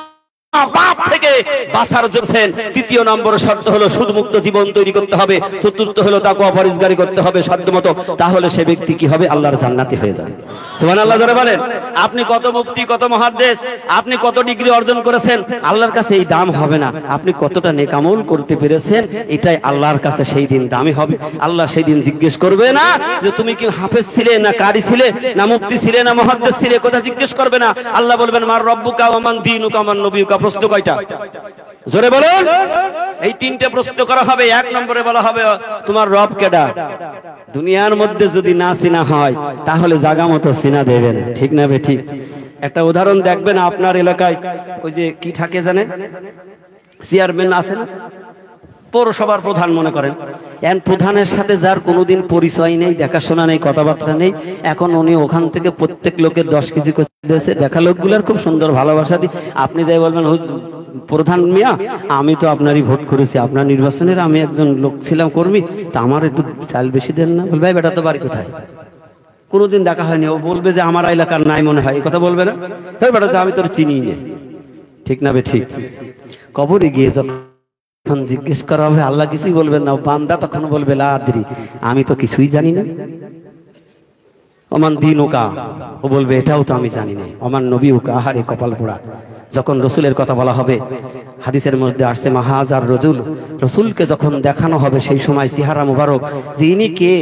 পাপ থেকে বাঁচার জন্য 3য় নম্বর শর্ত হলো সুদমুক্ত জীবন তৈরি করতে হবে। 4র্থ হলো তাকওয়া পরহেজগারি করতে হবে সাধ্যমতো। তাহলে সে ব্যক্তি কি হবে? আল্লাহর জান্নাতি হয়ে যাবে। সুবহানাল্লাহ জোরে বলেন। আপনি কত মুফতি, কত মুহাদ্দিস, আপনি কত ডিগ্রি অর্জন করেছেন, আল্লাহর কাছে এই দাম হবে না। আপনি কতটা নেক আমল করতে পেরেছেন, এটাই আল্লাহর কাছে সেই দিন দামি হবে। আল্লাহ সেই দিন জিজ্ঞেস করবে না যে তুমি কি হাফেজ ছিলে না কারি ছিলে না মুফতি ছিলে না মুহাদ্দিস ছিলে, কথা জিজ্ঞেস করবে না। আল্লাহ বলবেন মার রব্বুকা ওয়া মান দীনুকা ওয়া মান নবিয়ুকা। প্রশ্ন কয়টা? জোরে বলুন। এই 3টে প্রশ্ন করা হবে। 1 নম্বরে বলা হবে তোমার রব কেডা। দুনিয়ার মধ্যে যদি না চিনা হয় তাহলে জায়গা মতো চিনা দেবেন, ঠিক না বেঠিক? একটা উদাহরণ দেখবেন আপনার এলাকায়, ওই যে কি থাকে জানেন, চেয়ারম্যান আছে না, পৌরসভার প্রধান মনে করেন, এখন প্রধানের সাথে যার কোনোদিন পরিচয় নেই, দেখাশোনা নেই, কথাবার্তা নেই, এখন উনি ওখান থেকে প্রত্যেক লোকের 10 কেজি করে দিয়েছে। দেখা লোকগুলার খুব সুন্দর ভালোবাসা দিই। আপনি যাই বলবেন প্রধান মিয়া আমি তো আপনারই ভোট করেছি, আপনার নির্বাচনের আমি একজন লোক ছিলাম কর্মী, তা আমার একটু চাল বেশি দেন না। বল ভাই বেটা তো বাড়ি কোথায়? কোনোদিন দেখা হয়নি, ও বলবে যে আমার এলাকার নাই মনে হয়, এই কথা বলবে না? বেটা আমি তোর চিনি না, ঠিক না বে ঠিক? কবরে গিয়ে যখন জিজ্ঞেস করা হবে আল্লাহ কিছুই বলবেন না, বান্দা তখন বলবে লা আদরি, আমি তো কিছুই জানি না। ওমান দিন ওকা, ও বলবে এটাও তো আমি জানি না। ওমান নবী ওকা, আহারে কপাল পোড়া। যখন রসুলের কথা বলা হবে, হাদিসের মধ্যে আসছে মাহাজার রজুল, রসুলকে যখন দেখানো হবে সেই সময় চেহারা মুবারক, যে ইনি কে,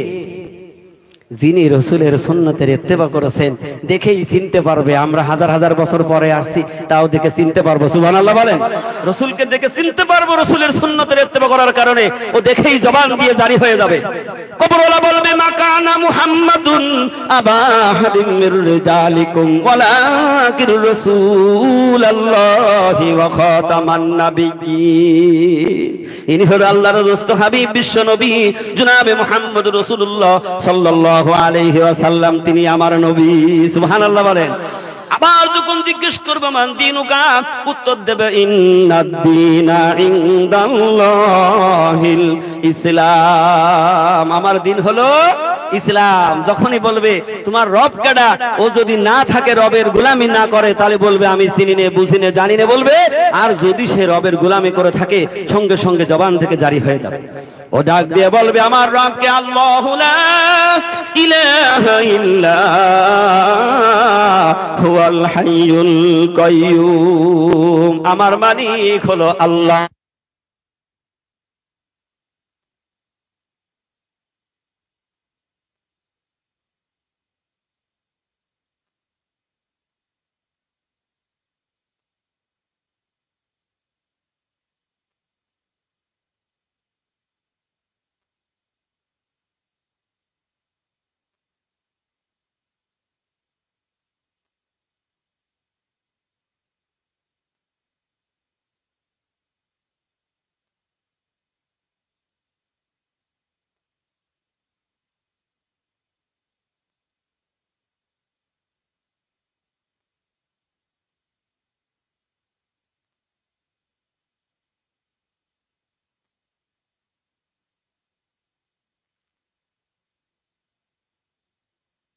যিনি রসুলের সুন্নতের ইত্তেবা করেছেন দেখেই চিনতে পারবে। আমরা হাজার হাজার বছর পরে আসছি, তাও দেখে চিনতে পারবো। সুবহানাল্লাহ বলেন। রসুলকে দেখে চিনতে পারবো রসুলের সুন্নতের ইত্তেবা করার কারণে, ও দেখেই জবান দিয়ে জারি হয়ে যাবে। কবরওয়ালা বলবে মা কানা মুহাম্মাদুন আবা আহাদিন মির রিজালিকুম ওয়ালাকিন রাসূলুল্লাহি ওয়া খাতামান নাবিয়্যিন। ইনি হলো আল্লাহর দোস্ত হাবিব বিশ্ব নবী জনাবে মুহাম্মদ রাসূলুল্লাহ সাল্লাল্লাহু আলাইহি ওয়াসাল্লাম, তিনি আমার নবী। সুবহানাল্লাহ বলেন। আবার যখন জিজ্ঞেস করবে মান দিনুকা, উত্তর দেবে ইন্নাদ-দীনা ইনদাল্লাহিল ইসলাম, আমার দিন হলো ইসলাম। যখনই বলবে তোমার রব কেডা, ও যদি না থাকে, রবের গোলামি না করে, তাহলে বলবে আমি চিনি নে, বুঝি নে, জানি নে বলবে। আর যদি সে রবের গোলামি করে থাকে, সঙ্গে সঙ্গে জবান থেকে জারি হয়ে যাবে। ও ডাক দিয়ে বলবে আমার রবকে আল্লাহু লা ইলাহা ইল্লা হুয়াল হাইয়ুল কাইয়্যুম, আমার মালিক হলো আল্লাহ।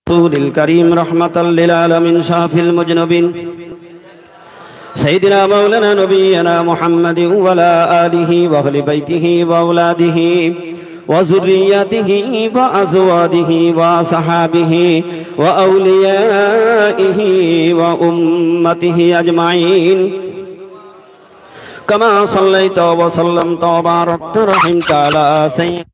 রাসূলুল কারীম রাহমাতাল লিল আলামিন শাফিল মুজনবিন সাইয়্যিদিনা মাওলানা নবিয়্যিনা মুহাম্মাদিন ওয়া আলা আলিহি ওয়া আহলি বাইতিহি ওয়া আওলাদিহি ওয়া যুররিয়্যাতিহি ওয়া আযওয়াজিহি ওয়া সাহাবিহি ওয়া আউলিয়াইহি ওয়া উম্মতিহি আজমাইন কামা সাল্লাইতা ওয়া সাল্লামতা ওয়া বারাকতা রাহিমতা আলা সাইয়্যিদিনা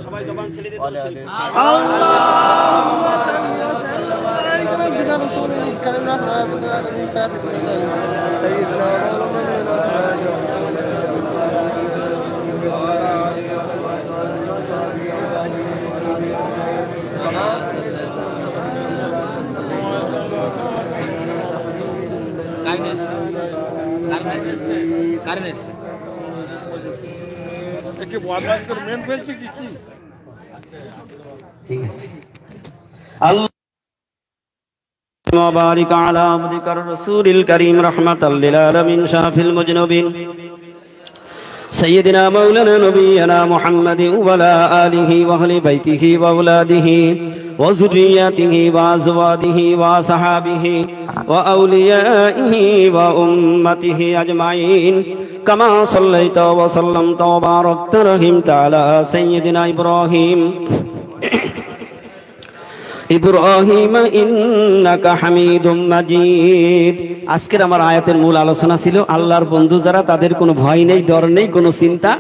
সবাই জবান ছেড়ে দিতে আল্লাহুম্মা সাল্লি ওয়া সাল্লিম আলাইকা বিনা রাসূলিল কারীম রাহমাতুল্লাহি সাইয়্যিদিনা কারেন্স একে বদমাইশ করে মেন ফেলছে কি ঠিক আছে। وبارك على عبدك الرسول الكريم رحمة للعالمين شافي المذنبين سيدنا مولانا نبينا محمد وعلى آله وأهل بيته وأولاده وذرياته وأزواجه وصحابه وأوليائه وأمته أجمعين كما صليت وسلمت وباركت رحمت على سيدنا إبراهيم ইন্নাকা হামিদুম মাজিদ। আজকের আমার আয়াতের মূল আলোচনা ছিল আল্লাহর বন্ধু যারা তাদের কোনো ভয় নেই, ডর নেই, কোনো চিন্তা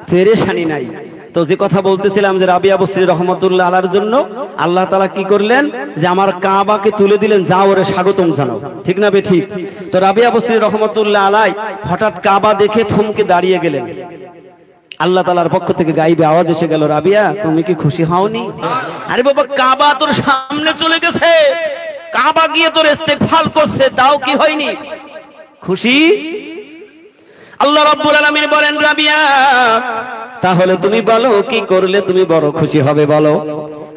পেরেশানি নাই। তো যে কথা বলতেছিলাম যে রাবিয়া বসরি রহমতুল্লাহ আলার জন্য আল্লাহ তাআলা কি করলেন যে আমার কাবাকে তুলে দিলেন, যাও ওরে স্বাগতম জানাও, ঠিক না বে ঠিক? তো রাবিয়া বসরি রহমতুল্লাহ আলাই হঠাৎ কাবা দেখে থমকে দাঁড়িয়ে গেলেন। আল্লাহ তাআলার পক্ষ থেকে গাইবে আওয়াজ এসে গেল, রাবিয়া তুমি কি খুশি হওনি? আরে বাবা, কাবা তোর সামনে চলে গেছে, কাবা গিয়ে তোর ইস্তেগফার করছে, তাও কি হয়নি খুশি? আল্লাহ রাব্বুল আলামিন বলেন, রাবিয়া তাহলে তুমি বলো কি করলে তুমি বড় খুশি হবে বলো।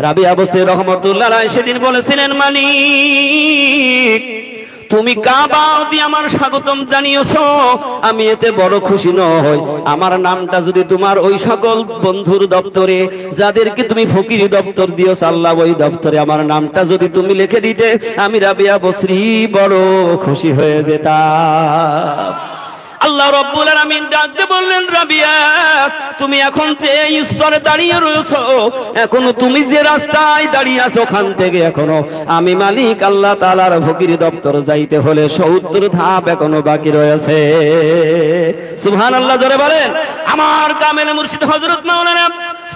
রাবিয়া বসরি রহমাতুল্লাহ আলাইহি সেদিন বলেছিলেন, মালিক তুমি কাবা দিয়ে আমার স্বাগতম জানিয়েছো, আমি এতে বড় খুশি নই। আমার নামটা যদি তোমার ওই সকল বন্ধুর দপ্তরে, যাদেরকে তুমি ফকিরি দপ্তর দিয়েছ, আল্লাহ ওই দপ্তরে আমার নামটা যদি তুমি লিখে দিতে, আমি রাবিয়া বসরি বড় খুশি হয়ে যেতাম। আল্লাহ রাব্বুল আলামিন ডাকতে বললেন, রাবিয়া তুমি এখন এই স্তরে দাঁড়িয়ে রয়েছো, এখনো তুমি যে রাস্তায় দাঁড়িয়ে আছো ওখান থেকে এখনো আমি মালিক আল্লাহ তাআলার ফকিরি দপ্তর যাইতে হলে 70 ধাপ এখনো বাকি রয়েছে। সুবহানাল্লাহ জোরে বলেন। আমার কামেল মুর্শিদ হযরত মাওলানা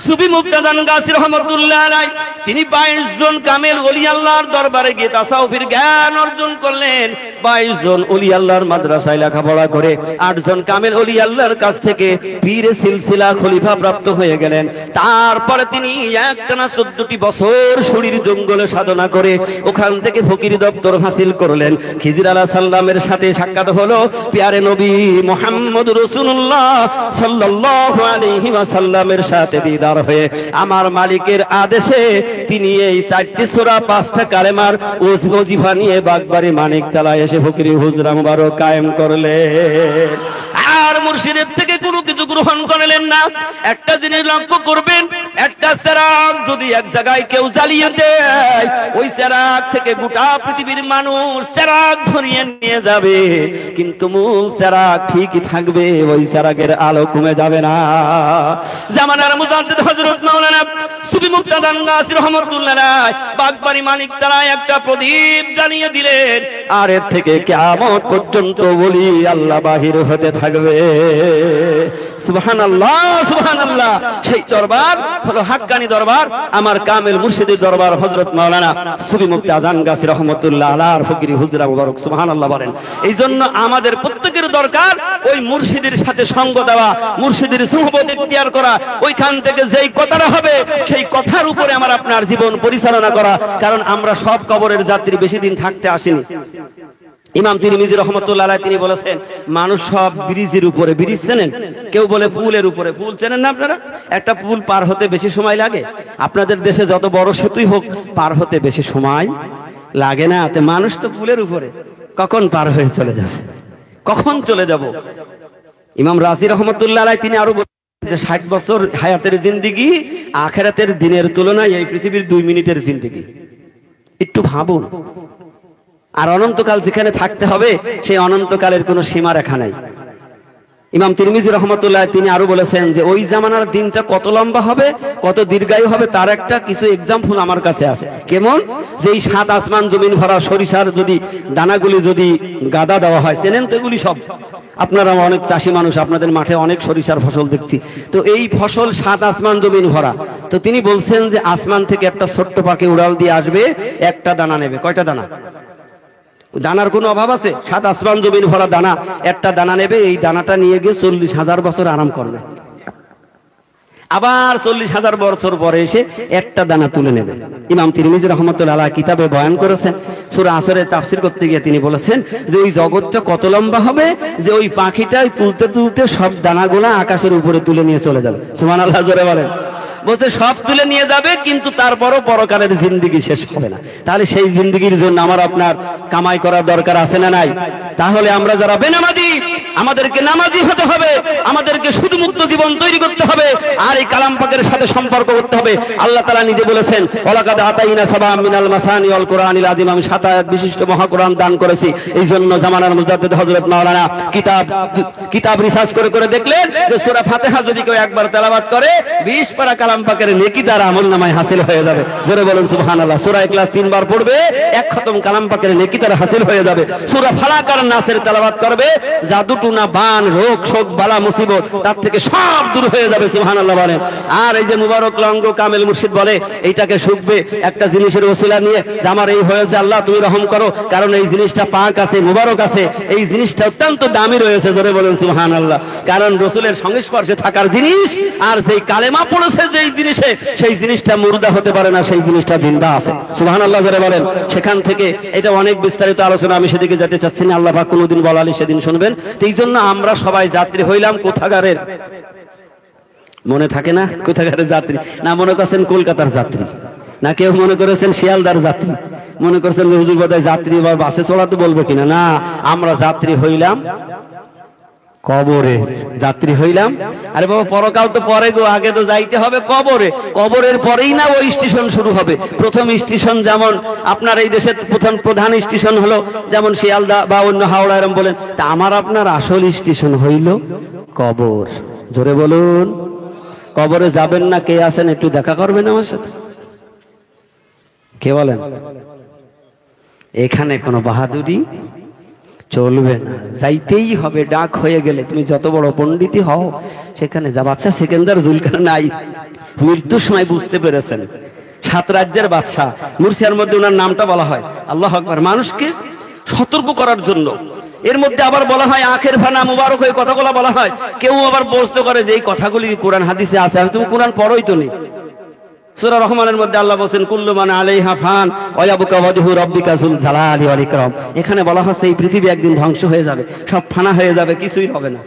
সুফি মুক্তাদান গাছী রহমাতুল্লাহ আলাইহি তিনি 22 জন কামেল ওলি আল্লাহর দরবারে গিয়ে তাসাউফের জ্ঞান অর্জন করলেন। 22 জন ওলি আল্লাহর মাদ্রাসায় লেখাপড়া করে 8 জন কামেল ওলি আল্লাহর কাছ থেকে পীরে সিলসিলা খলিফা প্রাপ্ত হয়ে গেলেন। তারপরে তিনি একটানা 14টি বছর শরীর জঙ্গলে সাধনা করে ওখান থেকে ফকির দপ্তর হাসিল করলেন। খিজির আলাইহিস সালামের সাথে সাক্ষাৎ হলো। প্যারে নবী মুহাম্মদ রাসূলুল্লাহ সাল্লাল্লাহু আলাইহি ওয়াসাল্লামের সাথে দিদার হয়ে আমার মালিকের আদেশে তিনি এই 4টি সূরা 5টা কালেমার ওজিফা নিয়ে বাগবাড়ি মানিকতলায় এসে ফকিরি হুজরা মুবারক কায়েম করলেন। আর মুর্শিদের থেকে কোনো কিছু গ্রহণ করলেন না। একটা জিনিস লক্ষ্য করবেন, একটা চেরাগ যদি এক জায়গায় কেউ জ্বালিয়ে দেয়, ওই চেরাগ থেকে গোটা পৃথিবীর মানুষ চেরাগ ধরিয়ে নিয়ে যাবে, কিন্তু মূল চেরাগ ঠিকই থাকবে, ওই চেরাগের আলো কমে যাবে না। জামানার মুজাদ্দিদ হযরত মাওলানা সুফি মুক্তাদান গাছী রহমাতুল্লাহ আলাইহি বাগবাড়ি মানিকতলায় একটা প্রদীপ জ্বালিয়ে দিলেন, আর এর থেকে কিয়ামত পর্যন্ত ওলি আল্লাহ বাহির হতে থাকবে। সুবহানাল্লাহ সুবহানাল্লাহ। সেই দরবার হলো হাক্কানি দরবার, আমার কামেল মুর্শিদের দরবার হযরত মাওলানা সুফি মুক্তাদান গাছী রহমাতুল্লাহ আলাইহির ফকিরি হুজরা মুবারক। সুবহানাল্লাহ বলেন। এই জন্য আমাদের প্রত্যেকের দরকার ওই মুর্শিদের সাথে সঙ্গ দেওয়া, মুর্শিদের সুহবত ইখতিয়ার করা, ওইখান থেকে যেই কথাটা হবে সেই কথার উপরে আমার আপনার জীবন পরিচালনা করা। কারণ আমরা সব কবরের যাত্রী, বেশি দিন থাকতে আসেনি। ইমাম তিরমিজি রহমাতুল্লাহ আলাইহি তিনি বলেছেন, মানুষ সব ব্রিজের উপরে, ব্রিজ চেনেন? কেউ বলে পুলের উপরে, পুল চেনেন না আপনারা? একটা পুল পার হতে বেশি সময় লাগে? আপনাদের দেশে যত বড় সেতুই হোক পার হতে বেশি সময় লাগে না। তে মানুষ তো পুলের উপরে, কখন পার হয়ে চলে যাবে, কখন চলে যাব? ইমাম রাজি রহমাতুল্লাহ আলাইহি তিনি আরো যে 60 বছর হায়াতের জিন্দেগি আখিরাতের দিনের তুলনায় এই পৃথিবীর 2 মিনিটের জিন্দেগি। একটু ভাবুন। আর অনন্তকাল যেখানে থাকতে হবে সেই অনন্তকালের কোনো সীমা রেখা নাই। ইমাম তিরমিজি রহমাতুল্লাহ তিনি আরো বলেছেন যে ওই জামানার দিনটা কত লম্বা হবে, কত দীর্ঘায়ু হবে, তার একটা কিছু এক্সাম্পল আমার কাছে আছে। কেমন? যে এই 7 আসমান জমিন ভরা সরিষার যদি দানাগুলি যদি গাদা দেওয়া হয়, চেনেন তো এগুলি সব? আপনারা অনেক চাষি মানুষ, আপনাদের মাঠে অনেক সরিষার ফসল দেখছি। তো এই ফসল 7 আসমান জমিন ভরা। তো তিনি বলছেন যে আসমান থেকে একটা ছোট্ট পাখি উড়াল দিয়ে আসবে, একটা দানা নেবে। কয়টা দানা? দানার কোনো অভাব আছে? 7 আসমান জমিন ভরা দানা, একটা দানা নেবে, এই দানাটা নিয়ে গিয়ে 40,000 বছর আরাম করবে। আবার 40,000 বছর পরে এসে একটা দানা তুলে নেবে। ইমাম তিরমিজি রহমাতুল্লাহ আলাইহি কিতাবে বয়ান করেছেন, সূরা আসরের তাফসীর করতে গিয়ে তিনি বলেছেন যে ওই জগৎটা কত লম্বা হবে যে ওই পাখিটাই তুলতে তুলতে সব দানাগুলা আকাশের উপরে তুলে নিয়ে চলে যাবে। সুবহানাল্লাহ জোরে বলেন। বলছে সব তুলে নিয়ে যাবে, কিন্তু তারপরও পরকালের জিন্দেগি শেষ হবে না। তাহলে সেই জিন্দেগির জন্য আমার আপনার কামাই করার দরকার আছে না নাই? তাহলে আমরা যারা বেনামাজি, আমাদেরকে নামাজি হতে হবে, আমাদেরকে সুদমুক্ত জীবন তৈরি করতে হবে, আর এই কালাম পাকের সাথে সম্পর্ক করতে হবে। আল্লাহ তাআলা নিজে বলেছেন, ওয়ালাকাদ আতাইনা সাবআম মিনাল মাসানি ওয়াল কুরআনিল আযীম, আমি 7 আয়াত বিশিষ্ট মহা কোরআন দান করেছি। এই জন্য জামানার মুজাদ্দিদ হযরত মাওলানা কিতাব রিসার্চ করে দেখলেন যে সূরা ফাতিহা যদি কেউ একবার তেলাওয়াত করে 20 পারা কালাম পাকের নেকি তার আমলনামায় হাসিল হয়ে যাবে। জোরে বলুন সুবহানাল্লাহ। সূরা ইখলাস 3 বার পড়বে, 1 খতম কালাম পাকের নেকি তার হাসিল হয়ে যাবে। সূরা ফালাক আর নাসের তেলাওয়াত করবে, জাদু টুনা বান রোগ শোক বালা মুসিবত তার থেকে সব দূর হয়ে যাবে। সুবহানাল্লাহ বলেন। আর এই যে মুবারক লঙ্গ কামেল মুর্শিদ বলে এইটাকে শুকবে একটা জিনিসের ওসিলা নিয়ে, যে আমার এই হয়েছে, আল্লাহ তুমি রহম করো, কারণ এই জিনিসটা পাক আছে, মুবারক আছে, এই জিনিসটা অত্যন্ত দামি রয়েছে। জোরে বলুন সুবহানাল্লাহ। কারণ রাসূলের সংস্পর্শে থাকার জিনিস, আর সেই কালেমা পড়েছে যেই জিনিসে, সেই জিনিসটা মুর্দা হতে পারে না, সেই জিনিসটা জিন্দা আছে। সুবহানাল্লাহ জোরে বলেন। সেখান থেকে এটা অনেক বিস্তারিত আলোচনা, আমি সেদিকে যেতে চাচ্ছি না, আল্লাহ পাক কোনোদিন বলালি সেদিন শুনবেন। এই জন্য আমরা সবাই যাত্রী হইলাম কোথাকারের, মনে থাকে না? কোথাকারের যাত্রী না মনে করছেন কলকাতার যাত্রী, না কেউ মনে করেছেন শিয়ালদার যাত্রী, মনে করছেন হুজুর বোধহয় যাত্রী বা বাসে চলাতে বলবো কিনা। না, আমরা যাত্রী হইলাম কবরে, যাত্রী হইলাম। আরে বাবা, পরকাল তো পরে গো, আগে তো যাইতে হবে কবরে। কবরের পরেই না ওই স্টেশন শুরু হবে। প্রথম স্টেশন যেমন আপনার এই দেশের প্রধান স্টেশন হলো যেমন শিয়ালদা বা অন্য হাওড়া এরম বলেন, তা আমার আপনার আসল স্টেশন হইল কবর। জোরে বলুন। কবরে যাবেন না কে আছেন একটু দেখা করবেন আমার সাথে? কে বলেন? এখানে কোনো বাহাদুরি চলবে না, যাইতেই হবে। ডাক হয়ে গেলে তুমি যত বড় পণ্ডিতই হও সেখানে যা। বাদশা সেকেন্দার জুলকারনাইন মৃত্যুর সময় বুঝতে পেরেছেন 7 রাজ্যের বাদশা, মুরসিয়ার মধ্যে ওনার নামটা বলা হয়। আল্লাহু আকবার। মানুষকে সতর্ক করার জন্য। এর মধ্যে আবার বলা হয় আখের ফানা মুবারক, হয়ে কথাগুলো বলা হয়। কেউ আবার প্রশ্ন করে যে এই কথাগুলি কোরআন হাদিসে আছে, আমি তুমি কোরআন পড়োই তো নেই। সূরা রহমানের মধ্যে আল্লাহ বলেন কুল্লু মান আলাইহা ফান ওয়া ইয়াবকা ওয়াজহু রাব্বিকা যুল জালালি ওয়াল ইকরাম। এখানে বলা হচ্ছে এই পৃথিবী একদিন ধ্বংস হয়ে যাবে, সব ফানা হয়ে যাবে, কিছুই হবে না।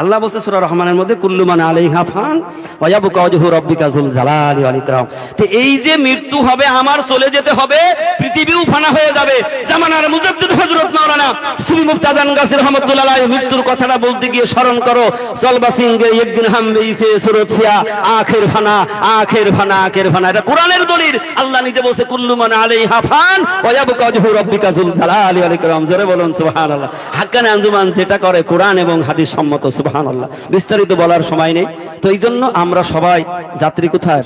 আল্লাহ বলছে সূরা রহমানের মধ্যে কুল্লু মান আলাইহা ফান ওয়া ইয়াবকা ওয়াজহু রাব্বিকা যুল জালালি ওয়াল ইকরাম। তো এই যে মৃত্যু হবে, আমার চলে যেতে হবে, পৃথিবীও ফানা হয়ে যাবে। জামানার মুজাদ্দিদ হযরত মাওলানা সুফি মুফতি আযান গাজী রাহমাতুল্লাহ আলাইহি মৃত্যুর কথাটা বলতে গিয়ে স্মরণ করো, জলবা সিংহে একদিন হামবে ইসে সুরতসিয়া আখির ফানা আখির ফানা আখির ফানা। এটা কোরআনের দলিল। আল্লাহ নিজে বলছে কুল্লু মান আলাইহা ফান ওয়া ইয়াবকা ওয়াজহু রাব্বিকা যুল জালালি ওয়াল ইকরাম। জোরে বলুন সুবহানাল্লাহ। হাক্কানি আঞ্জুমান যেটা করে কোরআন এবং হাদিস সম্মত। সুবহানাল্লাহ। বিস্তারিত বলার সময় নেই। তো এই জন্য আমরা সবাই যাত্রী কোথায়?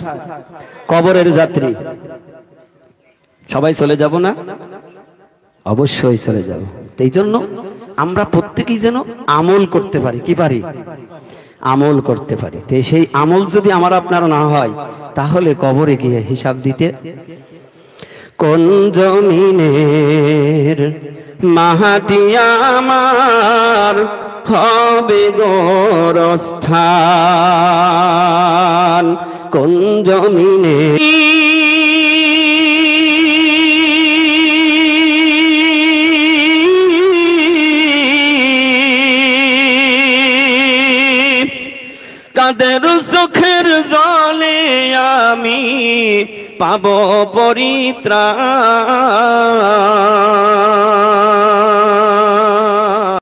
কবরের যাত্রী। সবাই চলে যাব না? অবশ্যই চলে যাব। এই জন্য আমরা প্রত্যেকেই যেন আমল করতে পারি। কি পারি? আমল করতে পারি। তো সেই আমল যদি আমার আপনার না হয়, তাহলে কবরে গিয়ে হিসাব দিতে কোন জমিনের মাটি আমার হবে গোরস্থান, কোন জমিনে কাদের চোখের জলে আমি পাব পরিত্রাণ।